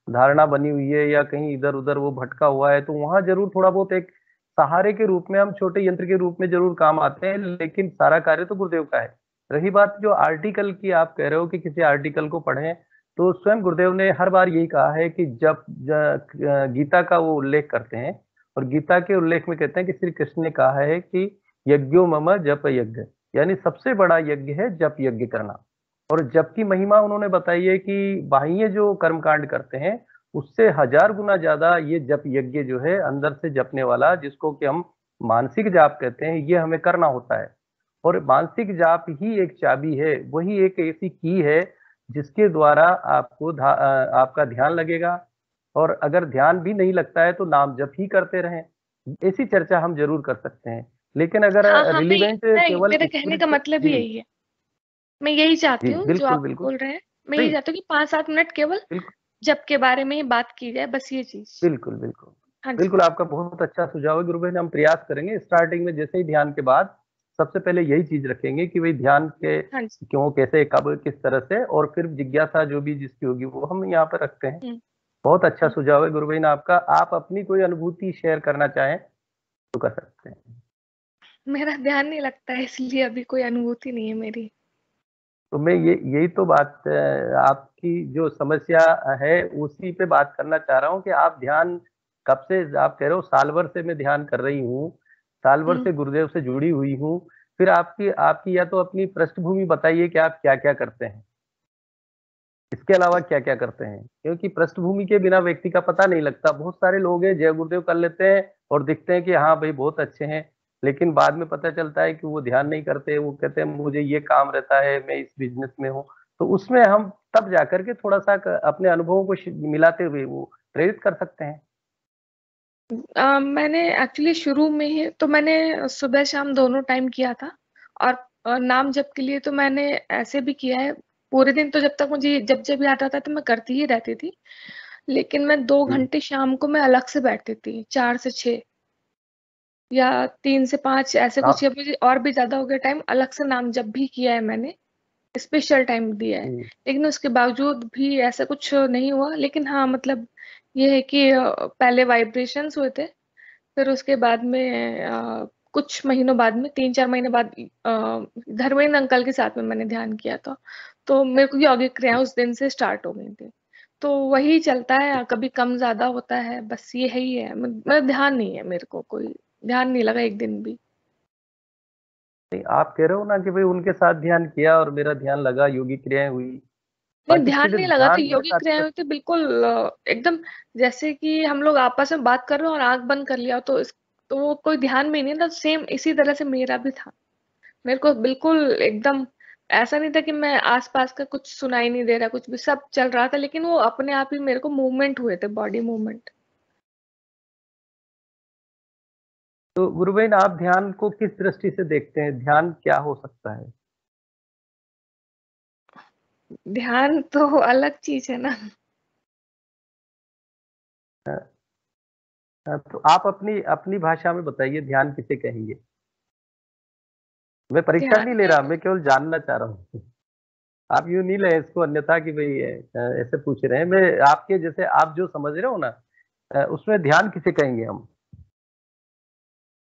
S2: धारणा बनी हुई है या कहीं इधर उधर वो भटका हुआ है, तो वहां जरूर थोड़ा बहुत एक सहारे के रूप में, हम छोटे यंत्र के रूप में जरूर काम आते हैं, लेकिन सारा कार्य तो गुरुदेव का है। रही बात जो आर्टिकल की, आप कह रहे हो कि किसी आर्टिकल को पढ़ें, तो स्वयं गुरुदेव ने हर बार यही कहा है कि जब गीता का वो उल्लेख करते हैं, और गीता के उल्लेख में कहते हैं कि श्री कृष्ण ने कहा है कि यज्ञो मम जप यज्ञ, यानी सबसे बड़ा यज्ञ है जप यज्ञ करना। और जप की महिमा उन्होंने बताई है कि बाह्य जो कर्म कांड करते हैं उससे 1000 गुना ज्यादा ये जप यज्ञ जो है अंदर से जपने वाला, जिसको कि हम मानसिक जाप कहते हैं, ये हमें करना होता है। और मानसिक जाप ही एक चाबी है, वही एक ऐसी की है जिसके द्वारा आपका ध्यान लगेगा। और अगर ध्यान भी नहीं लगता है तो नाम जप ही करते रहें, ऐसी चर्चा हम जरूर कर सकते हैं। लेकिन अगर
S5: हाँ हाँ,
S2: रिलीवेंट केवल
S5: मेरे कहने का
S2: स्पिरिट।
S5: मतलब ही
S2: जी
S5: यही है, मैं यही चाहती
S2: जी
S5: हूँ जो
S2: बिल्कुल
S5: आप
S2: बिल्कुल।
S5: बोल रहे हैं। मैं यही
S2: नहीं,
S5: चाहती हूँ कि 5-7 मिनट केवल
S2: बिल्कुल
S5: जप के बारे में ही बात की जाए, बस ये चीज।
S2: बिल्कुल बिल्कुल।
S5: हाँ जी।
S2: बिल्कुल आपका बहुत अच्छा सुझाव है गुरु बहन, हम प्रयास करेंगे स्टार्टिंग में जैसे ही ध्यान के बाद सबसे पहले यही चीज रखेंगे कि भाई ध्यान के
S5: हाँ जी।
S2: क्यों, कैसे, कब, किस तरह से, और फिर जिज्ञासा जो भी जिसकी होगी वो हम यहाँ पर रखते हैं।
S5: हम्म।
S2: बहुत अच्छा
S5: हम्म।
S2: सुझाव है गुरु बहन आपका। आप अपनी कोई अनुभूति शेयर करना चाहें तो कर सकते हैं।
S5: मेरा ध्यान नहीं लगता है इसलिए अभी कोई अनुभूति नहीं है मेरी।
S2: तो मैं ये यही तो बात आपकी जो समस्या है उसी पे बात करना चाह रहा हूँ कि आप ध्यान कब से, आप कह रहे हो साल भर से मैं ध्यान कर रही हूँ, साल भर
S5: हम्म।
S2: से गुरुदेव से जुड़ी हुई हूँ। फिर आपकी आपकी या तो अपनी पृष्ठभूमि बताइए कि आप क्या क्या करते हैं, इसके अलावा क्या क्या करते हैं, क्योंकि पृष्ठभूमि के बिना व्यक्ति का पता नहीं लगता। बहुत सारे लोग हैं जय गुरुदेव कर लेते हैं और दिखते हैं कि हाँ भाई बहुत अच्छे हैं, लेकिन बाद में पता चलता है कि वो ध्यान नहीं करते, वो कहते हैं मुझे ये काम रहता है, मैं इस बिजनेस में हूँ। तो उसमें हम तब जाकर के थोड़ा सा अपने अनुभवों को मिलाते हुए वो प्रेरित कर सकते हैं।
S5: मैंने एक्चुअली शुरू में ही तो मैंने सुबह शाम दोनों टाइम किया था, और नाम जप के लिए तो मैंने ऐसे भी किया है। पूरे दिन तो जब तक मुझे जब याद आता था मैं करती ही रहती थी, लेकिन मैं 2 घंटे शाम को मैं अलग से बैठती थी, 4 से 6 या 3 से 5 ऐसे कुछ, या मुझे और भी ज्यादा हो गया टाइम, अलग से नाम जप भी किया है मैंने, स्पेशल टाइम दिया है। लेकिन उसके बावजूद भी ऐसा कुछ नहीं हुआ। लेकिन हाँ मतलब ये है कि पहले वाइब्रेशंस हुए थे, फिर उसके बाद में कुछ महीनों बाद में 3-4 महीने बाद धर्मेंद्र अंकल के साथ में मैंने ध्यान किया था, तो मेरे को यौगिक क्रियाएं उस दिन से स्टार्ट हो गई थी। तो वही चलता है, कभी कम ज्यादा होता है, बस ये है ही है। मतलब ध्यान नहीं है, मेरे को कोई ध्यान नहीं लगा एक दिन भी।
S2: नहीं, आप कह रहे हो ना कि भाई उनके साथ ध्यान किया और मेरा ध्यान लगा, योगी क्रियाएं हुई,
S5: नहीं,
S2: बट
S5: ध्यान
S2: इससे जो
S5: नहीं लगा तो
S2: ध्यान मेरे
S5: यौगिक
S2: साथ
S5: क्रियाएं हुई थी बिल्कुल, एकदम जैसे कि हम लोग आपस में बात कर रहे हो और आंख बंद कर लिया, तो वो कोई ध्यान में नहीं था। सेम इसी तरह से मेरा भी था। मेरे को बिल्कुल एकदम ऐसा नहीं था कि मैं आसपास का कुछ सुनाई नहीं दे रहा, कुछ भी सब चल रहा था, लेकिन वो अपने आप ही मेरे को मूवमेंट हुए थे, बॉडी मूवमेंट।
S2: तो गुरु बहन, आप ध्यान को किस दृष्टि से देखते हैं? ध्यान क्या हो सकता है?
S5: ध्यान तो अलग चीज है ना।
S2: तो आप अपनी अपनी भाषा में बताइए, ध्यान किसे कहेंगे? मैं परीक्षा
S5: ध्यान
S2: नहीं ले
S5: में
S2: रहा, मैं केवल जानना चाह रहा हूँ। आप यूं नहीं ले इसको अन्यथा कि भाई ऐसे पूछ रहे हैं। मैं आपके जैसे आप जो समझ रहे हो ना, उसमें ध्यान किसे कहेंगे हम?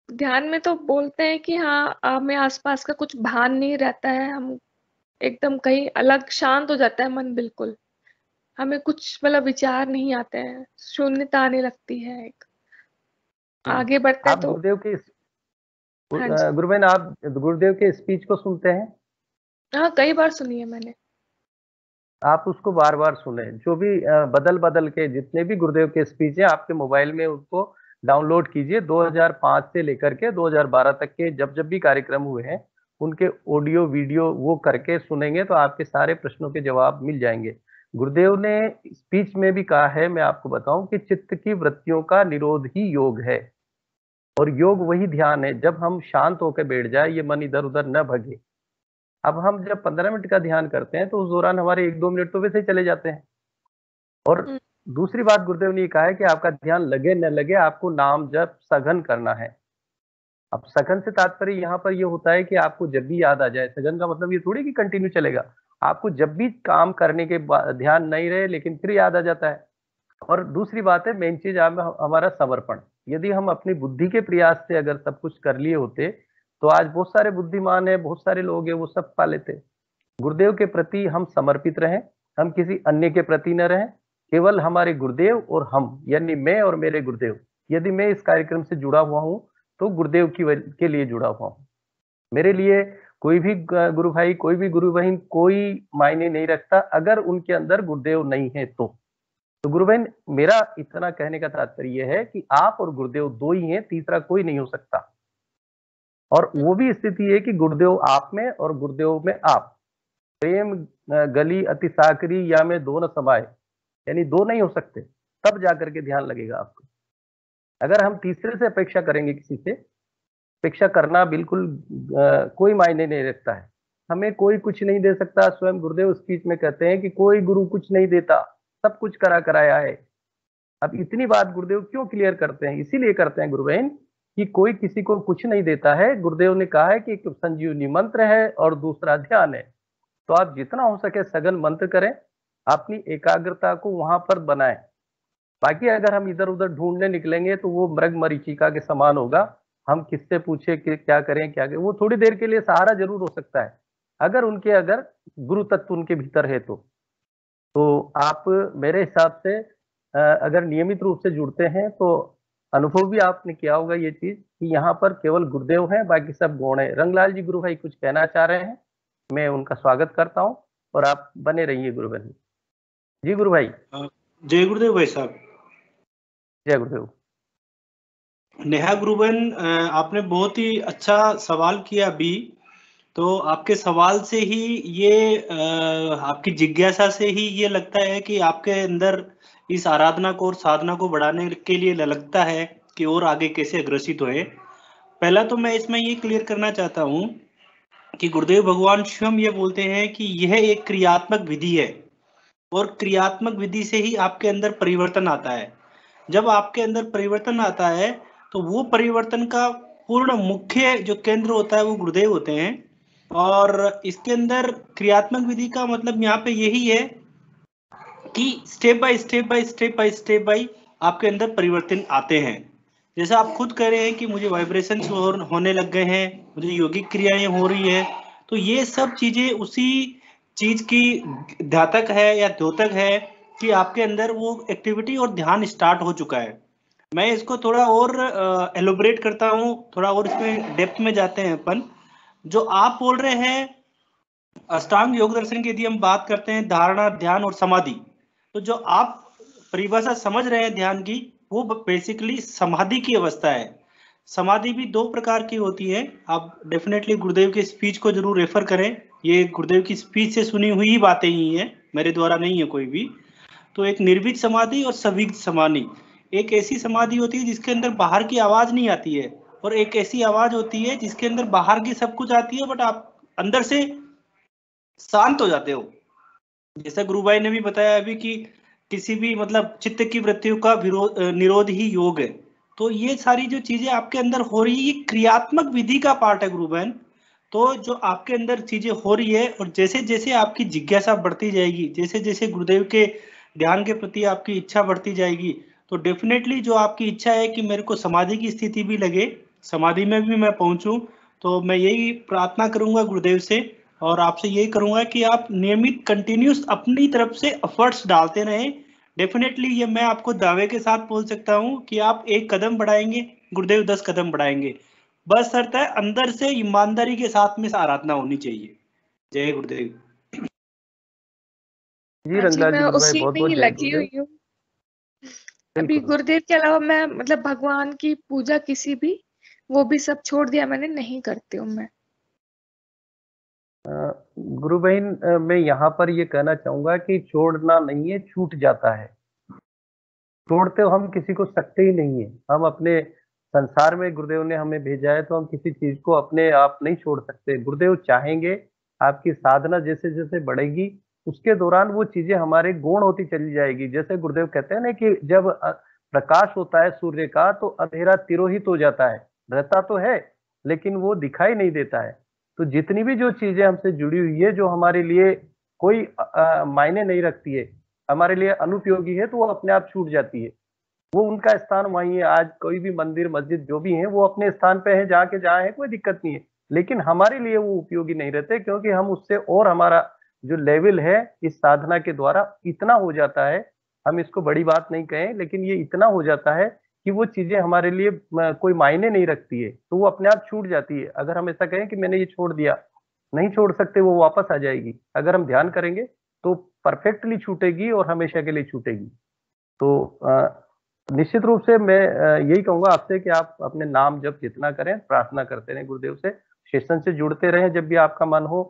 S5: ध्यान में तो बोलते हैं कि हाँ, हमें आसपास का कुछ भान नहीं रहता है, हम एकदम कहीं अलग शांत हो जाता है मन बिल्कुल। हमें कुछ मतलब विचार नहीं आते हैं, शून्यता आने लगती है एक, आगे बढ़ते हैं
S2: आप
S5: तो।
S2: गुरुदेव के
S5: हाँ जी।
S2: गुरु बहन, आप गुरुदेव के स्पीच को सुनते हैं?
S5: हाँ, कई बार सुनी है मैंने।
S2: आप उसको बार बार सुने, जो भी बदल बदल के जितने भी गुरुदेव के स्पीच है आपके मोबाइल में, उसको डाउनलोड कीजिए। 2005 से लेकर के 2012 तक के जब जब भी कार्यक्रम हुए हैं, उनके ऑडियो वीडियो वो करके सुनेंगे तो आपके सारे प्रश्नों के जवाब मिल जाएंगे। गुरुदेव ने स्पीच में भी कहा है, मैं आपको बताऊं, कि चित्त की वृत्तियों का निरोध ही योग है, और योग वही ध्यान है जब हम शांत होकर बैठ जाए, ये मन इधर उधर न भगे। अब हम जब 15 मिनट का ध्यान करते हैं तो उस दौरान हमारे 1-2 मिनट तो वैसे ही चले जाते हैं। और
S5: हम्म,
S2: दूसरी बात गुरुदेव ने ये कहा है कि आपका ध्यान लगे न लगे, आपको नाम जप सघन करना है। अब सघन से तात्पर्य यहाँ पर ये होता है कि आपको जब भी याद आ जाए, सघन का मतलब ये थोड़ी कि कंटिन्यू चलेगा। आपको जब भी काम करने के बाद ध्यान नहीं रहे लेकिन फिर याद आ जाता है। और दूसरी बात है, मेन चीज हमारा समर्पण। यदि हम अपनी बुद्धि के प्रयास से अगर सब कुछ कर लिए होते तो आज बहुत सारे बुद्धिमान है, बहुत सारे लोग हैं, वो सब पा लेते। गुरुदेव के प्रति हम समर्पित रहें, हम किसी अन्य के प्रति न रहें, केवल हमारे गुरुदेव और हम, यानी मैं और मेरे गुरुदेव। यदि मैं इस कार्यक्रम से जुड़ा हुआ हूं तो गुरुदेव के लिए जुड़ा हुआ हूं। मेरे लिए कोई भी गुरु भाई, कोई भी गुरु बहन कोई मायने नहीं रखता अगर उनके अंदर गुरुदेव नहीं है तो गुरु बहन, मेरा इतना कहने का तात्पर्य यह है कि आप और गुरुदेव दो ही हैं, तीसरा कोई नहीं हो सकता। और वो भी स्थिति है कि गुरुदेव आप में और गुरुदेव में आप। प्रेम गली अति साकरी या में दो न समाये, यानी दो नहीं हो सकते, तब जाकर के ध्यान लगेगा आपको। अगर हम तीसरे से अपेक्षा करेंगे, किसी से अपेक्षा करना बिल्कुल कोई मायने नहीं रखता है। हमें कोई कुछ नहीं दे सकता। स्वयं गुरुदेव स्पीच में कहते हैं कि कोई गुरु कुछ नहीं देता, सब कुछ करा कराया है। अब इतनी बात गुरुदेव क्यों क्लियर करते हैं? इसीलिए करते हैं गुरु बहन कि कोई किसी को कुछ नहीं देता है। गुरुदेव ने कहा है कि एक संजीवनी मंत्र है और दूसरा ध्यान है। तो आप जितना हो सके सघन मंत्र करें, अपनी एकाग्रता को वहां पर बनाएं। बाकी अगर हम इधर उधर ढूंढने निकलेंगे तो वो मृग मरीचिका के समान होगा। हम किससे पूछे कि क्या करें क्या करें, वो थोड़ी देर के लिए सहारा जरूर हो सकता है अगर गुरु तत्व उनके भीतर है तो आप मेरे हिसाब से अगर नियमित रूप से जुड़ते हैं तो अनुभव भी आपने किया होगा ये चीज कि यहाँ पर केवल गुरुदेव हैं, बाकी सब गौण है। रंगलाल जी गुरु भाई कुछ कहना चाह रहे हैं, मैं उनका स्वागत करता हूँ और आप बने रहिए गुरु बहन जी। गुरु भाई
S6: जय गुरुदेव भाई साहब।
S2: जय गुरुदेव।
S6: नेहा गुरुबन, आपने बहुत ही अच्छा सवाल किया अभी। तो आपके सवाल से ही ये आपकी जिज्ञासा से ही ये लगता है कि आपके अंदर इस आराधना को और साधना को बढ़ाने के लिए लगता है की ओर आगे कैसे अग्रसित हुए। पहला तो मैं इसमें ये क्लियर करना चाहता हूँ कि गुरुदेव भगवान स्वयं ये बोलते हैं कि यह एक क्रियात्मक विधि है और क्रियात्मक विधि से ही आपके अंदर परिवर्तन आता है। जब आपके अंदर परिवर्तन आता है तो वो परिवर्तन का पूर्ण मुख्य जो केंद्र होता है वो गुरुदेव होते हैं। और इसके अंदर क्रियात्मक विधि का मतलब यहाँ पे यही है कि step by step by step by step by आपके अंदर परिवर्तन आते हैं। जैसा आप खुद कह रहे हैं कि मुझे वाइब्रेशंस होने लग गए हैं, मुझे योगिक क्रियाएं हो रही है, तो ये सब चीजें उसी चीज की द्योतक है या द्योतक है कि आपके अंदर वो एक्टिविटी और ध्यान स्टार्ट हो चुका है। मैं इसको थोड़ा और एलोबरेट करता हूँ, थोड़ा और इसमें डेप्थ में जाते हैं अपन। जो आप बोल रहे हैं अष्टांग योग दर्शन की यदि हम बात करते हैं धारणा, ध्यान और समाधि, तो जो आप परिभाषा समझ रहे हैं ध्यान की, वो बेसिकली समाधि की अवस्था है। समाधि भी दो प्रकार की होती है। आप डेफिनेटली गुरुदेव के स्पीच को जरूर रेफर करें, ये गुरुदेव की स्पीच से सुनी हुई बातें ही हैं, मेरे द्वारा नहीं है कोई भी। तो एक निर्विघ्न समाधि और सविघ्न समाधि, एक ऐसी समाधि होती है जिसके अंदर बाहर की आवाज नहीं आती है, और एक ऐसी आवाज होती है जिसके अंदर बाहर की सब कुछ आती है बट आप अंदर से शांत हो जाते हो। जैसा गुरु भाई ने भी बताया अभी कि किसी भी मतलब चित्त की वृत्तियों का निरोध ही योग है। तो ये सारी जो चीजें आपके अंदर हो रही है ये क्रियात्मक विधि का पार्ट है गुरु बहन। तो जो आपके अंदर चीजें हो रही है और जैसे जैसे आपकी जिज्ञासा बढ़ती जाएगी, जैसे जैसे गुरुदेव के ध्यान के प्रति आपकी इच्छा बढ़ती जाएगी, तो डेफिनेटली जो आपकी इच्छा है कि मेरे को समाधि की स्थिति भी लगे, समाधि में भी मैं पहुंचूं, तो मैं यही प्रार्थना करूंगा गुरुदेव से और आपसे यही करूंगा कि आप नियमित कंटिन्यूस अपनी तरफ से एफर्ट्स डालते रहें। डेफिनेटली ये मैं आपको दावे के साथ बोल सकता हूं कि आप एक कदम बढ़ाएंगे, गुरुदेव 10 कदम बढ़ाएंगे। बस शर्त है अंदर से ईमानदारी के साथ में आराधना होनी चाहिए। जय गुरुदेव।
S2: जी
S5: हाँ जी,
S2: रंगलाल
S5: मैं
S2: जी, गुरु भाई
S5: उसी
S2: बहुत
S5: में
S2: बहुत
S5: ही
S2: जय
S5: लगी
S2: गुरुदेव।
S5: हुई हूँ। अभी
S2: बिल्कुल।
S5: गुरुदेव के अलावा मैं मतलब भगवान की पूजा किसी भी, वो भी सब छोड़ दिया मैंने, नहीं करती हूँ मैं।
S2: गुरु बहन, मैं यहाँ पर ये कहना चाहूंगा कि छोड़ना नहीं है, छूट जाता है। छोड़ते हम किसी को सकते ही नहीं है। हम अपने संसार में गुरुदेव ने हमें भेजा है तो हम किसी चीज को अपने आप नहीं छोड़ सकते। गुरुदेव चाहेंगे, आपकी साधना जैसे जैसे बढ़ेगी उसके दौरान वो चीजें हमारे गुण होती चली जाएगी। जैसे गुरुदेव कहते हैं ना कि जब प्रकाश होता है सूर्य का तो अंधेरा तिरोहित हो जाता है। रहता तो है लेकिन वो दिखाई नहीं देता है। तो जितनी भी जो चीजें हमसे जुड़ी हुई है, जो हमारे लिए कोई मायने नहीं रखती है, हमारे लिए अनुपयोगी है, तो वो अपने आप छूट जाती है। वो उनका स्थान वहीं है। आज कोई भी मंदिर मस्जिद जो भी है वो अपने स्थान पे है, जाके जहाँ है कोई दिक्कत नहीं है, लेकिन हमारे लिए वो उपयोगी नहीं रहते, क्योंकि हम उससे और हमारा जो लेवल है इस साधना के द्वारा इतना हो जाता है। हम इसको बड़ी बात नहीं कहें, लेकिन ये इतना हो जाता है कि वो चीजें हमारे लिए कोई मायने नहीं रखती है, तो वो अपने आप छूट जाती है। अगर हम ऐसा कहें कि मैंने ये छोड़ दिया, नहीं छोड़ सकते, वो वापस आ जाएगी। अगर हम ध्यान करेंगे तो परफेक्टली छूटेगी और हमेशा के लिए छूटेगी। तो निश्चित रूप से मैं यही कहूंगा आपसे कि आप अपने नाम जब जितना करें, प्रार्थना करते रहें गुरुदेव से, सेशन से जुड़ते रहें, जब भी आपका मन हो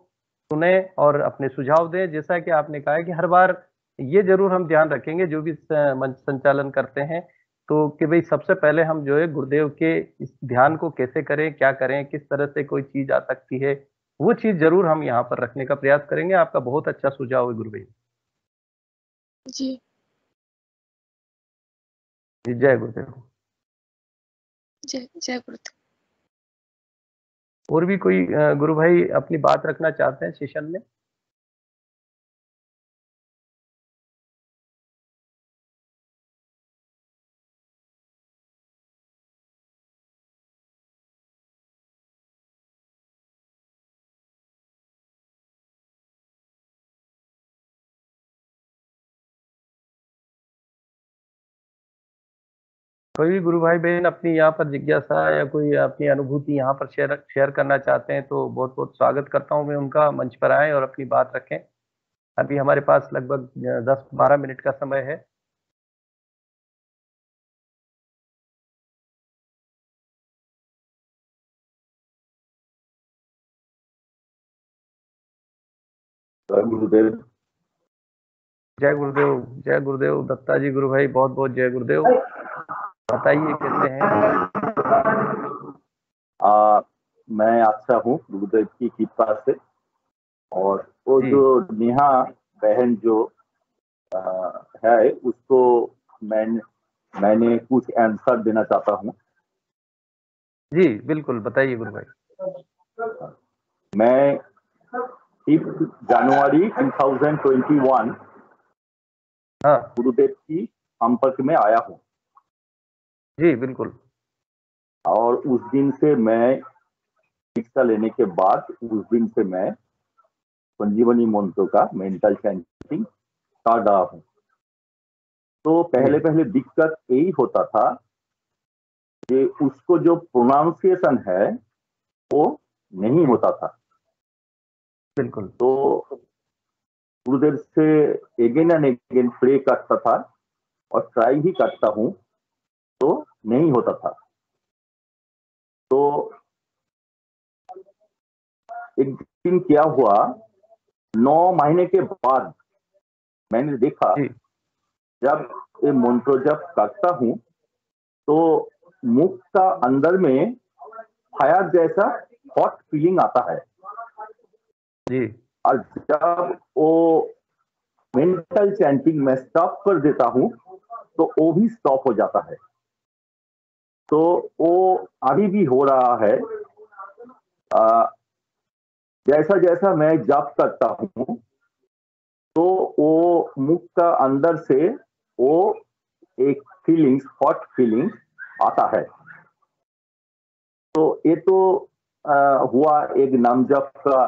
S2: सुने और अपने सुझाव दें। जैसा कि आपने कहा है कि हर बार ये जरूर हम ध्यान रखेंगे जो भी मंच संचालन करते हैं, तो कि भाई सबसे पहले हम जो है गुरुदेव के इस ध्यान को कैसे करें, क्या करें, किस तरह से कोई चीज आ सकती है, वो चीज जरूर हम यहाँ पर रखने का प्रयास करेंगे। आपका बहुत अच्छा सुझाव है गुरुदेव
S5: जी।
S2: जी। जय गुरुदेव।
S5: जय जय गुरुदेव।
S2: और भी कोई गुरु भाई अपनी बात रखना चाहते हैं सेशन में? कोई भी गुरु भाई बहन अपनी यहाँ पर जिज्ञासा या कोई अपनी अनुभूति यहाँ पर शेयर करना चाहते हैं तो बहुत बहुत स्वागत करता हूँ मैं उनका। मंच पर आए और अपनी बात रखें। अभी हमारे पास लगभग 10-12 मिनट का समय है। गुरुदेव। जय गुरुदेव। जय गुरुदेव दत्ता जी। गुरु भाई बहुत बहुत जय गुरुदेव। बताइए कैसे हैं?
S7: मैं अच्छा हूँ गुरुदेव की कृपा से। और वो
S2: जी
S7: जो नेहा बहन जो है उसको मैंने कुछ आंसर देना चाहता हूँ।
S2: जी बिल्कुल, बताइए गुरु भाई।
S7: मैं 5 जनवरी 2021
S2: हाँ
S7: गुरुदेव की संपर्क में आया हूँ
S2: जी बिल्कुल।
S7: और उस दिन से मैं दीक्षा लेने के बाद उस दिन से मैं संजीवनी मंत्र का मेंटल चैंटिंग कर रहा हूँ। तो
S2: जी
S7: पहले दिक्कत यही होता था कि उसको जो प्रोनाउंसिएशन है वो नहीं
S2: जी
S7: होता था।
S2: बिल्कुल।
S7: तो गुरुदेव से एगेन एंड एगेन प्रे करता था और ट्राई भी करता हूँ तो नहीं होता था। तो एक दिन क्या हुआ, 9 महीने के बाद मैंने देखा
S2: जी
S7: जब ये मंत्र जब करता हूँ तो मुख का अंदर में फायर जैसा हॉट फीलिंग आता है
S2: जी
S7: और जब वो मेंटल चैंटिंग में स्टॉप कर देता हूँ तो वो भी स्टॉप हो जाता है। तो वो अभी भी हो रहा है। जैसा जैसा मैं जप करता हूँ तो वो मुख का अंदर से वो एक फीलिंग्स हॉट फीलिंग्स आता है। तो ये तो हुआ एक नाम जप का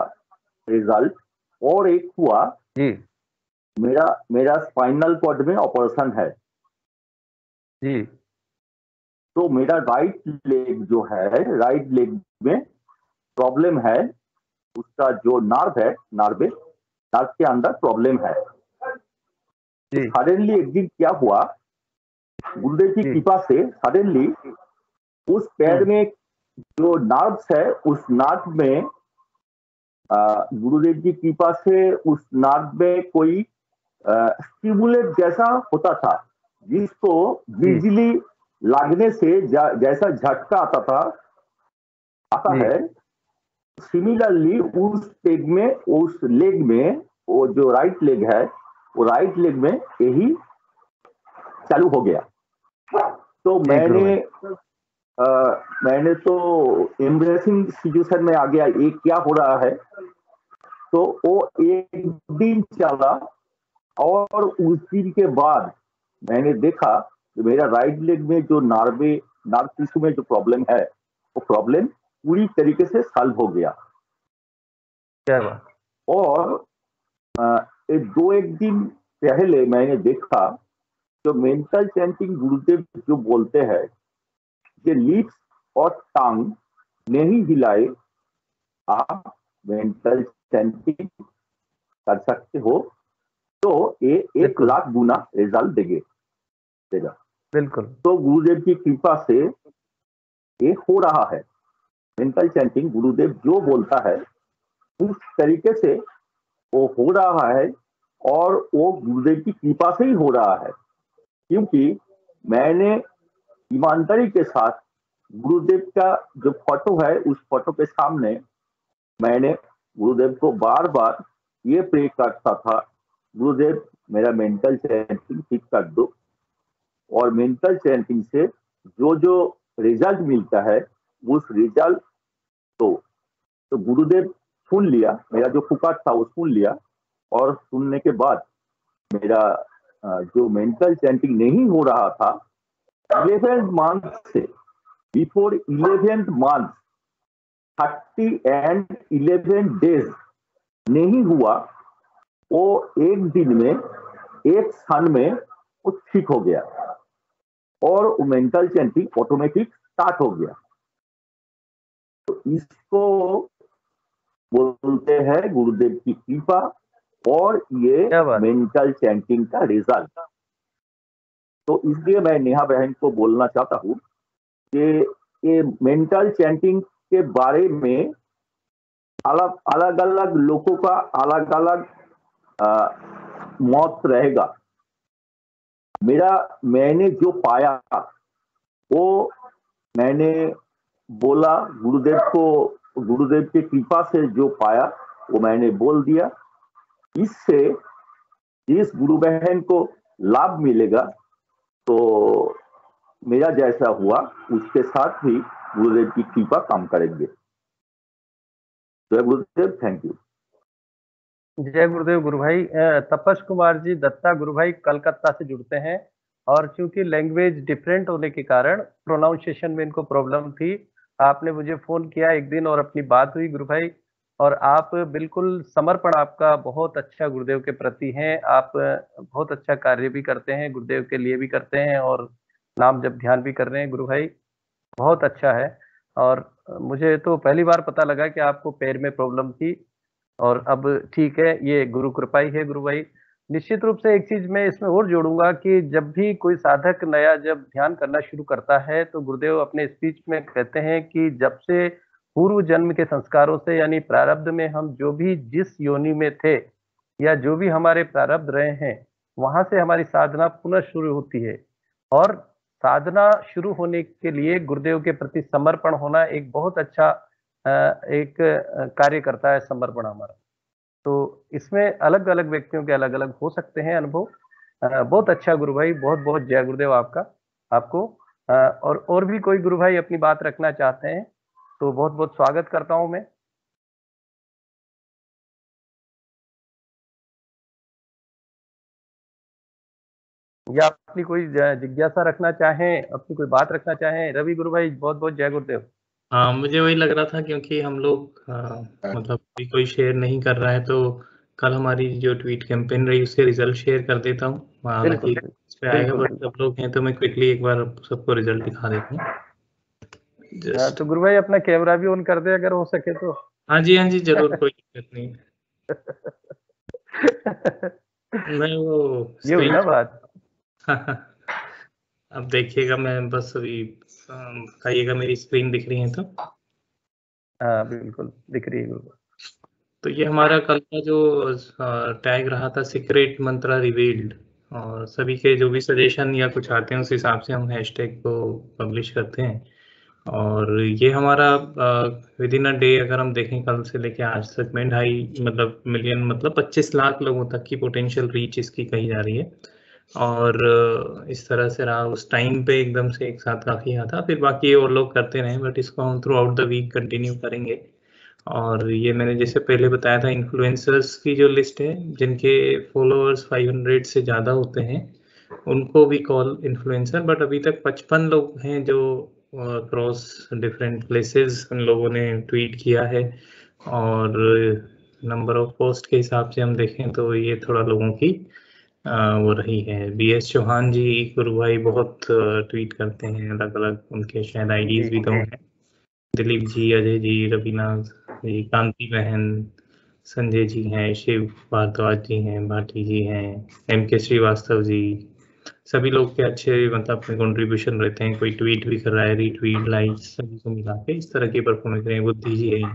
S7: रिजल्ट। और एक हुआ
S2: जी
S7: मेरा स्पाइनल कॉर्ड में ऑपरेशन है।
S2: जी
S7: तो मेरा राइट लेग जो है, राइट लेग में प्रॉब्लम है। उसका जो नर्व है, नर्व के अंदर प्रॉब्लम है। तो
S2: जी
S7: सडनली एक दिन क्या हुआ, गुरुदेव की
S2: जी
S7: कृपा से सडनली उस पैर में जो नर्व्स है उस नर्व में गुरुदेव की कृपा से उस नर्व में कोई स्टिमुलेट जैसा होता था जिसको
S2: जी
S7: बिजली लगने से जैसा झटका आता
S2: जी
S7: है। सिमिलरली उस लेग में वो जो राइट लेग है वो राइट लेग में यही चालू हो गया। तो
S2: जी गुरु भाई।
S7: मैंने तो एम्ब्रेसिंग सिचुएशन में आ गया, ये क्या हो रहा है। तो वो एक दिन चला और उस दिन के बाद मैंने देखा कि मेरा राइट लेग में जो नर्व टिश्यू में जो प्रॉब्लम है वो प्रॉब्लम पूरी तरीके से सॉल्व हो गया।
S2: क्या बात।
S7: और एक दिन पहले मैंने देखा जो मेंटल चैंटिंग गुरुदेव जो बोलते हैं कि लिप्स और टंग नहीं हिलाए आप मेंटल चैंटिंग कर सकते हो तो ये 1
S2: बिल्कुल
S7: लाख गुना रिजल्ट देगा।
S2: बिल्कुल।
S7: तो गुरुदेव की कृपा से ये हो रहा है। मेंटल चैंटिंग गुरुदेव जो बोलता है उस तरीके से वो हो रहा है और वो गुरुदेव की कृपा से ही हो रहा है। क्योंकि मैंने ईमानदारी के साथ गुरुदेव का जो फोटो है उस फोटो के सामने मैंने गुरुदेव को बार बार ये प्रे करता था, गुरुदेव मेरा मेंटल चैंटिंग ठीक कर दो। और मेंटल चैंटिंग से जो रिजल्ट मिलता है उस रिजल्ट तो गुरुदेव सुन लिया, मेरा जो पुकार था वो सुन लिया। और सुनने के बाद मेरा जो मेंटल चैंटिंग नहीं हो रहा था 11th मंथ से before 11th month 30 and 11 days नहीं हुआ, वो एक दिन में एक क्षण में वो ठीक हो गया और वो मेंटल चैंटिंग ऑटोमेटिक स्टार्ट हो गया। तो इसको बोलते हैं गुरुदेव की कृपा और ये
S2: क्या बात।
S7: मेंटल चैंटिंग का रिजल्ट। तो इसलिए मैं नेहा बहन को बोलना चाहता हूँ कि ये मेंटल चैंटिंग के बारे में अलग अलग लोगों का अलग अलग मत रहेगा। मैंने जो पाया वो मैंने बोला, गुरुदेव की कृपा से जो पाया वो मैंने बोल दिया। इससे जिस गुरु बहन को लाभ मिलेगा तो मेरा जैसा हुआ उसके साथ ही गुरुदेव की कृपा काम करेंगे। जय गुरुदेव, थैंक यू।
S2: जय गुरुदेव गुरु भाई। तपस कुमार जी दत्ता गुरु भाई कलकत्ता से जुड़ते हैं, और चूंकि लैंग्वेज डिफरेंट होने के कारण प्रोनाउंसिएशन में इनको प्रॉब्लम थी। आपने मुझे फोन किया एक दिन और अपनी बात हुई गुरु भाई, और आप बिल्कुल समर्पण आपका बहुत अच्छा गुरुदेव के प्रति है। आप बहुत अच्छा कार्य भी करते हैं, गुरुदेव के लिए भी करते हैं, और नाम जब ध्यान भी कर रहे हैं गुरु भाई, बहुत अच्छा है। और मुझे तो पहली बार पता लगा कि आपको पैर में प्रॉब्लम थी और अब ठीक है, ये गुरु कृपा ही है गुरु भाई। निश्चित रूप से एक चीज मैं इसमें और जोड़ूंगा कि जब भी कोई साधक नया जब ध्यान करना शुरू करता है तो गुरुदेव अपने स्पीच में कहते हैं कि जब से पूर्व जन्म के संस्कारों से, यानी प्रारब्ध में हम जो भी जिस योनि में थे या जो भी हमारे प्रारब्ध रहे हैं, वहां से हमारी साधना पुनः शुरू होती है। और साधना शुरू होने के लिए गुरुदेव के प्रति समर्पण होना एक बहुत अच्छा एक कार्य करता है समर्पण हमारा। तो इसमें अलग अलग व्यक्तियों के अलग अलग हो सकते हैं अनुभव। बहुत अच्छा गुरु भाई, बहुत बहुत जय गुरुदेव आपको। और भी कोई गुरु भाई अपनी बात रखना चाहते हैं तो बहुत बहुत स्वागत करता हूं मैं। या अपनी कोई जिज्ञासा रखना चाहें, अपनी कोई बात रखना चाहें। रवि गुरु भाई बहुत बहुत जय गुरुदेव।
S8: हाँ, मुझे वही लग रहा था क्योंकि हम लोग मतलब कोई शेयर नहीं कर रहा है, तो कल हमारी जो ट्वीट कैंपेन रही उसके रिजल्ट शेयर कर देता हूँ। हालांकि इस पे आएगा, बट सब लोग हैं तो मैं क्विकली एक बार सबको रिजल्ट दिखा देता हूँ।
S2: तो गुरु भाई अपना कैमरा भी ऑन कर दे अगर हो सके तो।
S8: हाँ जी जरूर, कोई दिक्कत नहीं। मैं वो
S2: ये हुई ना बात।
S8: अब देखिएगा, मैं बस अभी बताइएगा मेरी स्क्रीन दिख रही है तो।
S2: हाँ बिल्कुल दिख रही है।
S8: तो ये हमारा कल का जो टैग रहा था सीक्रेट मंत्रा रिवील्ड, और सभी के जो भी सजेशन या कुछ आते हैं उस हिसाब से हम हैशटैग को पब्लिश करते हैं। और ये हमारा विद इन अ डे अगर हम देखें कल से लेके आज तक में 2.5 मतलब मिलियन मतलब 25 लाख लोगों तक की पोटेंशियल रीच इसकी कही जा रही है। और इस तरह से रहा, उस टाइम पे एकदम से एक साथ काफी आता, फिर बाकी और लोग करते रहे, बट इसको हम throughout the week continue करेंगे। और ये मैंने जैसे पहले बताया था, इन्फ्लुएंसर्स की जो लिस्ट है जिनके फॉलोअर्स 500 से ज़्यादा होते हैं उनको भी कॉल इन्फ्लुएंसर, बट अभी तक 55 लोग हैं जो क्रॉस डिफरेंट प्लेसेस उन लोगों ने ट्वीट किया है। और नंबर ऑफ पोस्ट के हिसाब से हम देखें तो ये थोड़ा लोगों की वो रही है। BS चौहान जी गुरु भाई बहुत ट्वीट करते हैं अलग अलग, उनके शायद आईडीज भी तो हैं। दिलीप जी, अजय जी, रविनाथ जी, कांति बहन, संजय जी हैं, शिव भारद्वाज जी हैं, भाटी जी हैं, MK श्रीवास्तव जी, सभी लोग के अच्छे मतलब अपने कंट्रीब्यूशन रहते हैं। कोई ट्वीट भी कर रहा है, रीट्वीट, लाइक, सभी को मिला के इस तरह की परफॉर्मेंस रहे। बुद्धि जी है।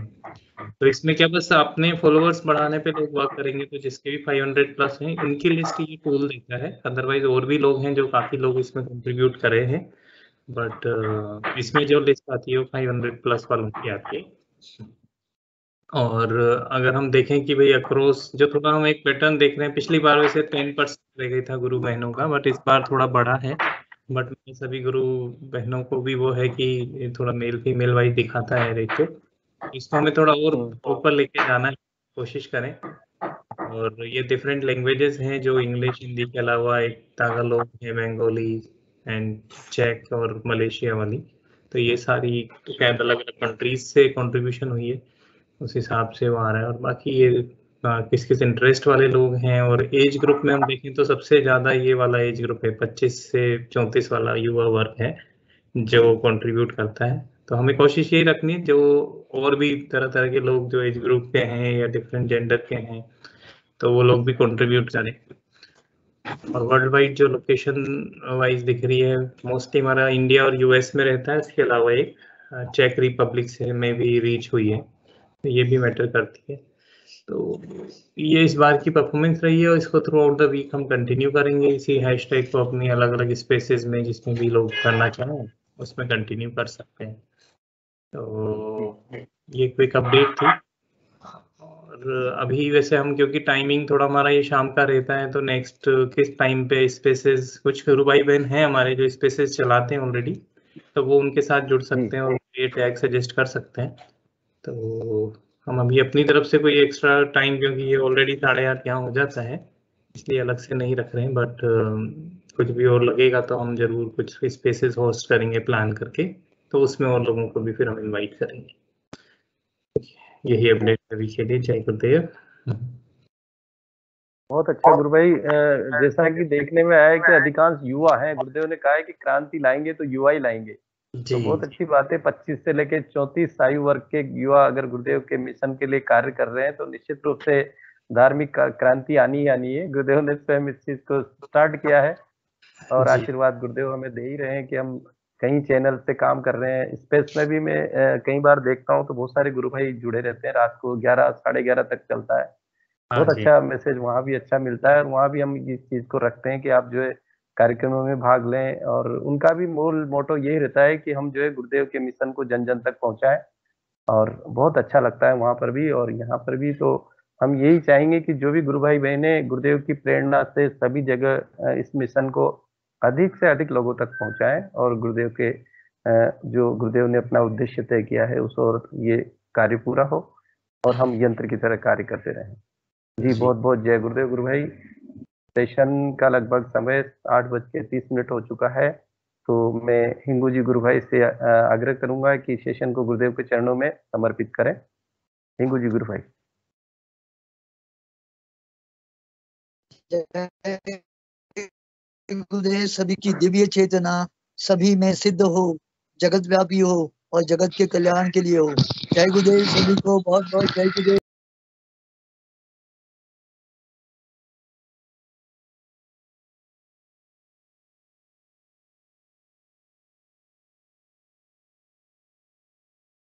S8: तो इसमें क्या बस अपने फॉलोअर्स बढ़ाने पे लोग वर्क करेंगे, तो जिसके भी 500 प्लस हैं उनकी लिस्ट ये टूल देता है। अदरवाइज और भी लोग हैं जो काफी लोग इसमें कंट्रीब्यूट करे हैं, बट इसमें जो लिस्ट आती है वो 500 प्लस वालों की आती है। और अगर हम देखें कि भाई अक्रॉस जो थोड़ा हम एक पैटर्न देख रहे हैं, पिछली बार वैसे 10% रह गई था गुरु बहनों का, बट इस बार थोड़ा बढ़ा है। बट सभी गुरु बहनों को भी वो है कि थोड़ा मेल फीमेल वाइज दिखाता है रेशियो, इसको हमें थोड़ा और ऊपर लेके जाना है, कोशिश करें। और ये डिफरेंट लैंग्वेजेस हैं जो इंग्लिश हिंदी के अलावा एक तागालोग है, बंगाली एंड चेक और मलेशिया वाली, तो ये सारी शायद अलग अलग कंट्रीज से कंट्रीब्यूशन हुई है, उस हिसाब से वो आ रहा है। और बाकी ये किस किस इंटरेस्ट वाले लोग हैं। और एज ग्रुप में हम देखें तो सबसे ज़्यादा ये वाला एज ग्रुप है, 25 से 34 वाला युवा वर्ग है जो कंट्रीब्यूट करता है। तो हमें कोशिश यही रखनी है जो और भी तरह तरह के लोग जो एज ग्रुप के हैं या डिफरेंट जेंडर के हैं तो वो लोग भी कंट्रीब्यूट करें। और वर्ल्ड वाइड जो लोकेशन वाइज दिख रही है, मोस्टली हमारा इंडिया और US में रहता है, इसके अलावा एक चेक रिपब्लिक से में भी रीच हुई है, तो ये भी मैटर करती है। तो ये इस बार की परफॉर्मेंस रही है और इसको थ्रू आउट द वीक हम कंटिन्यू करेंगे इसी हैशटैग को अपनी अलग अलग स्पेसेस में जिसमें भी लोग करना चाहें। उसमें कंटिन्यू कर सकते हैं। तो ये क्विक अपडेट थी। और अभी वैसे हम, क्योंकि टाइमिंग थोड़ा हमारा ये शाम का रहता है, तो नेक्स्ट किस टाइम पे स्पेसेस, कुछ गुरु भाई बहन हैं हमारे जो स्पेसेस चलाते हैं ऑलरेडी, तो वो उनके साथ जुड़ सकते हैं और ये टैग सजेस्ट कर सकते हैं। तो हम अभी अपनी तरफ से कोई एक्स्ट्रा टाइम, क्योंकि ये ऑलरेडी 8:30 यहाँ हो जाता है, इसलिए अलग से नहीं रख रहे हैं। बट कुछ भी और लगेगा तो हम जरूर कुछ स्पेसेस होस्ट करेंगे प्लान करके, तो उसमें और लोगों को भी फिर हम इनवाइट करेंगे। यही अपडेट अभी के लिए। जय गुरुदेव।
S2: बहुत अच्छा गुरु भाई। जैसा कि देखने में आया है कि अधिकांश युवा हैं, गुरुदेव ने कहा है कि क्रांति लाएंगे तो युवा ही लाएंगे, तो बहुत अच्छी बात है। 25 से लेकर 34 आयु वर्ग के युवा अगर गुरुदेव के मिशन के लिए कार्य कर रहे हैं तो निश्चित रूप से धार्मिक क्रांति आनी ही आनी है। गुरुदेव ने स्वयं इस चीज को स्टार्ट किया है और आशीर्वाद गुरुदेव हमें दे ही रहे हैं कि हम कई चैनल से काम कर रहे हैं। स्पेस में भी मैं कई बार देखता हूँ तो बहुत सारे गुरु भाई जुड़े रहते हैं, रात को 11 साढ़े 11 तक चलता है। बहुत अच्छा मैसेज वहाँ भी अच्छा मिलता है और वहाँ भी हम इस चीज को रखते हैं कि आप जो है कार्यक्रमों में भाग लें। और उनका भी मूल मोटो यही रहता है कि हम जो है गुरुदेव के मिशन को जन जन तक पहुंचाएं, और बहुत अच्छा लगता है वहाँ पर भी और यहाँ पर भी। तो हम यही चाहेंगे कि जो भी गुरु भाई बहनें गुरुदेव की प्रेरणा से सभी जगह इस मिशन को अधिक से अधिक लोगों तक पहुंचाएं और गुरुदेव के जो गुरुदेव ने अपना उद्देश्य तय किया है उस और ये कार्य पूरा हो और हम यंत्र की तरह कार्य करते रहें। जी बहुत बहुत जय गुरुदेव। गुरु भाई, सेशन का लगभग समय 8:30 हो चुका है, तो मैं हिंगू जी गुरु भाई से आग्रह करूंगा कि सेशन को गुरुदेव के चरणों में समर्पित करें। हिंगू जी गुरु भाई।
S9: गुरुदेव सभी की दिव्य चेतना सभी में सिद्ध हो, जगत व्यापी हो और जगत के कल्याण के लिए हो। जय गुरुदेव सभी को बहुत बहुत जय गुरुदेव।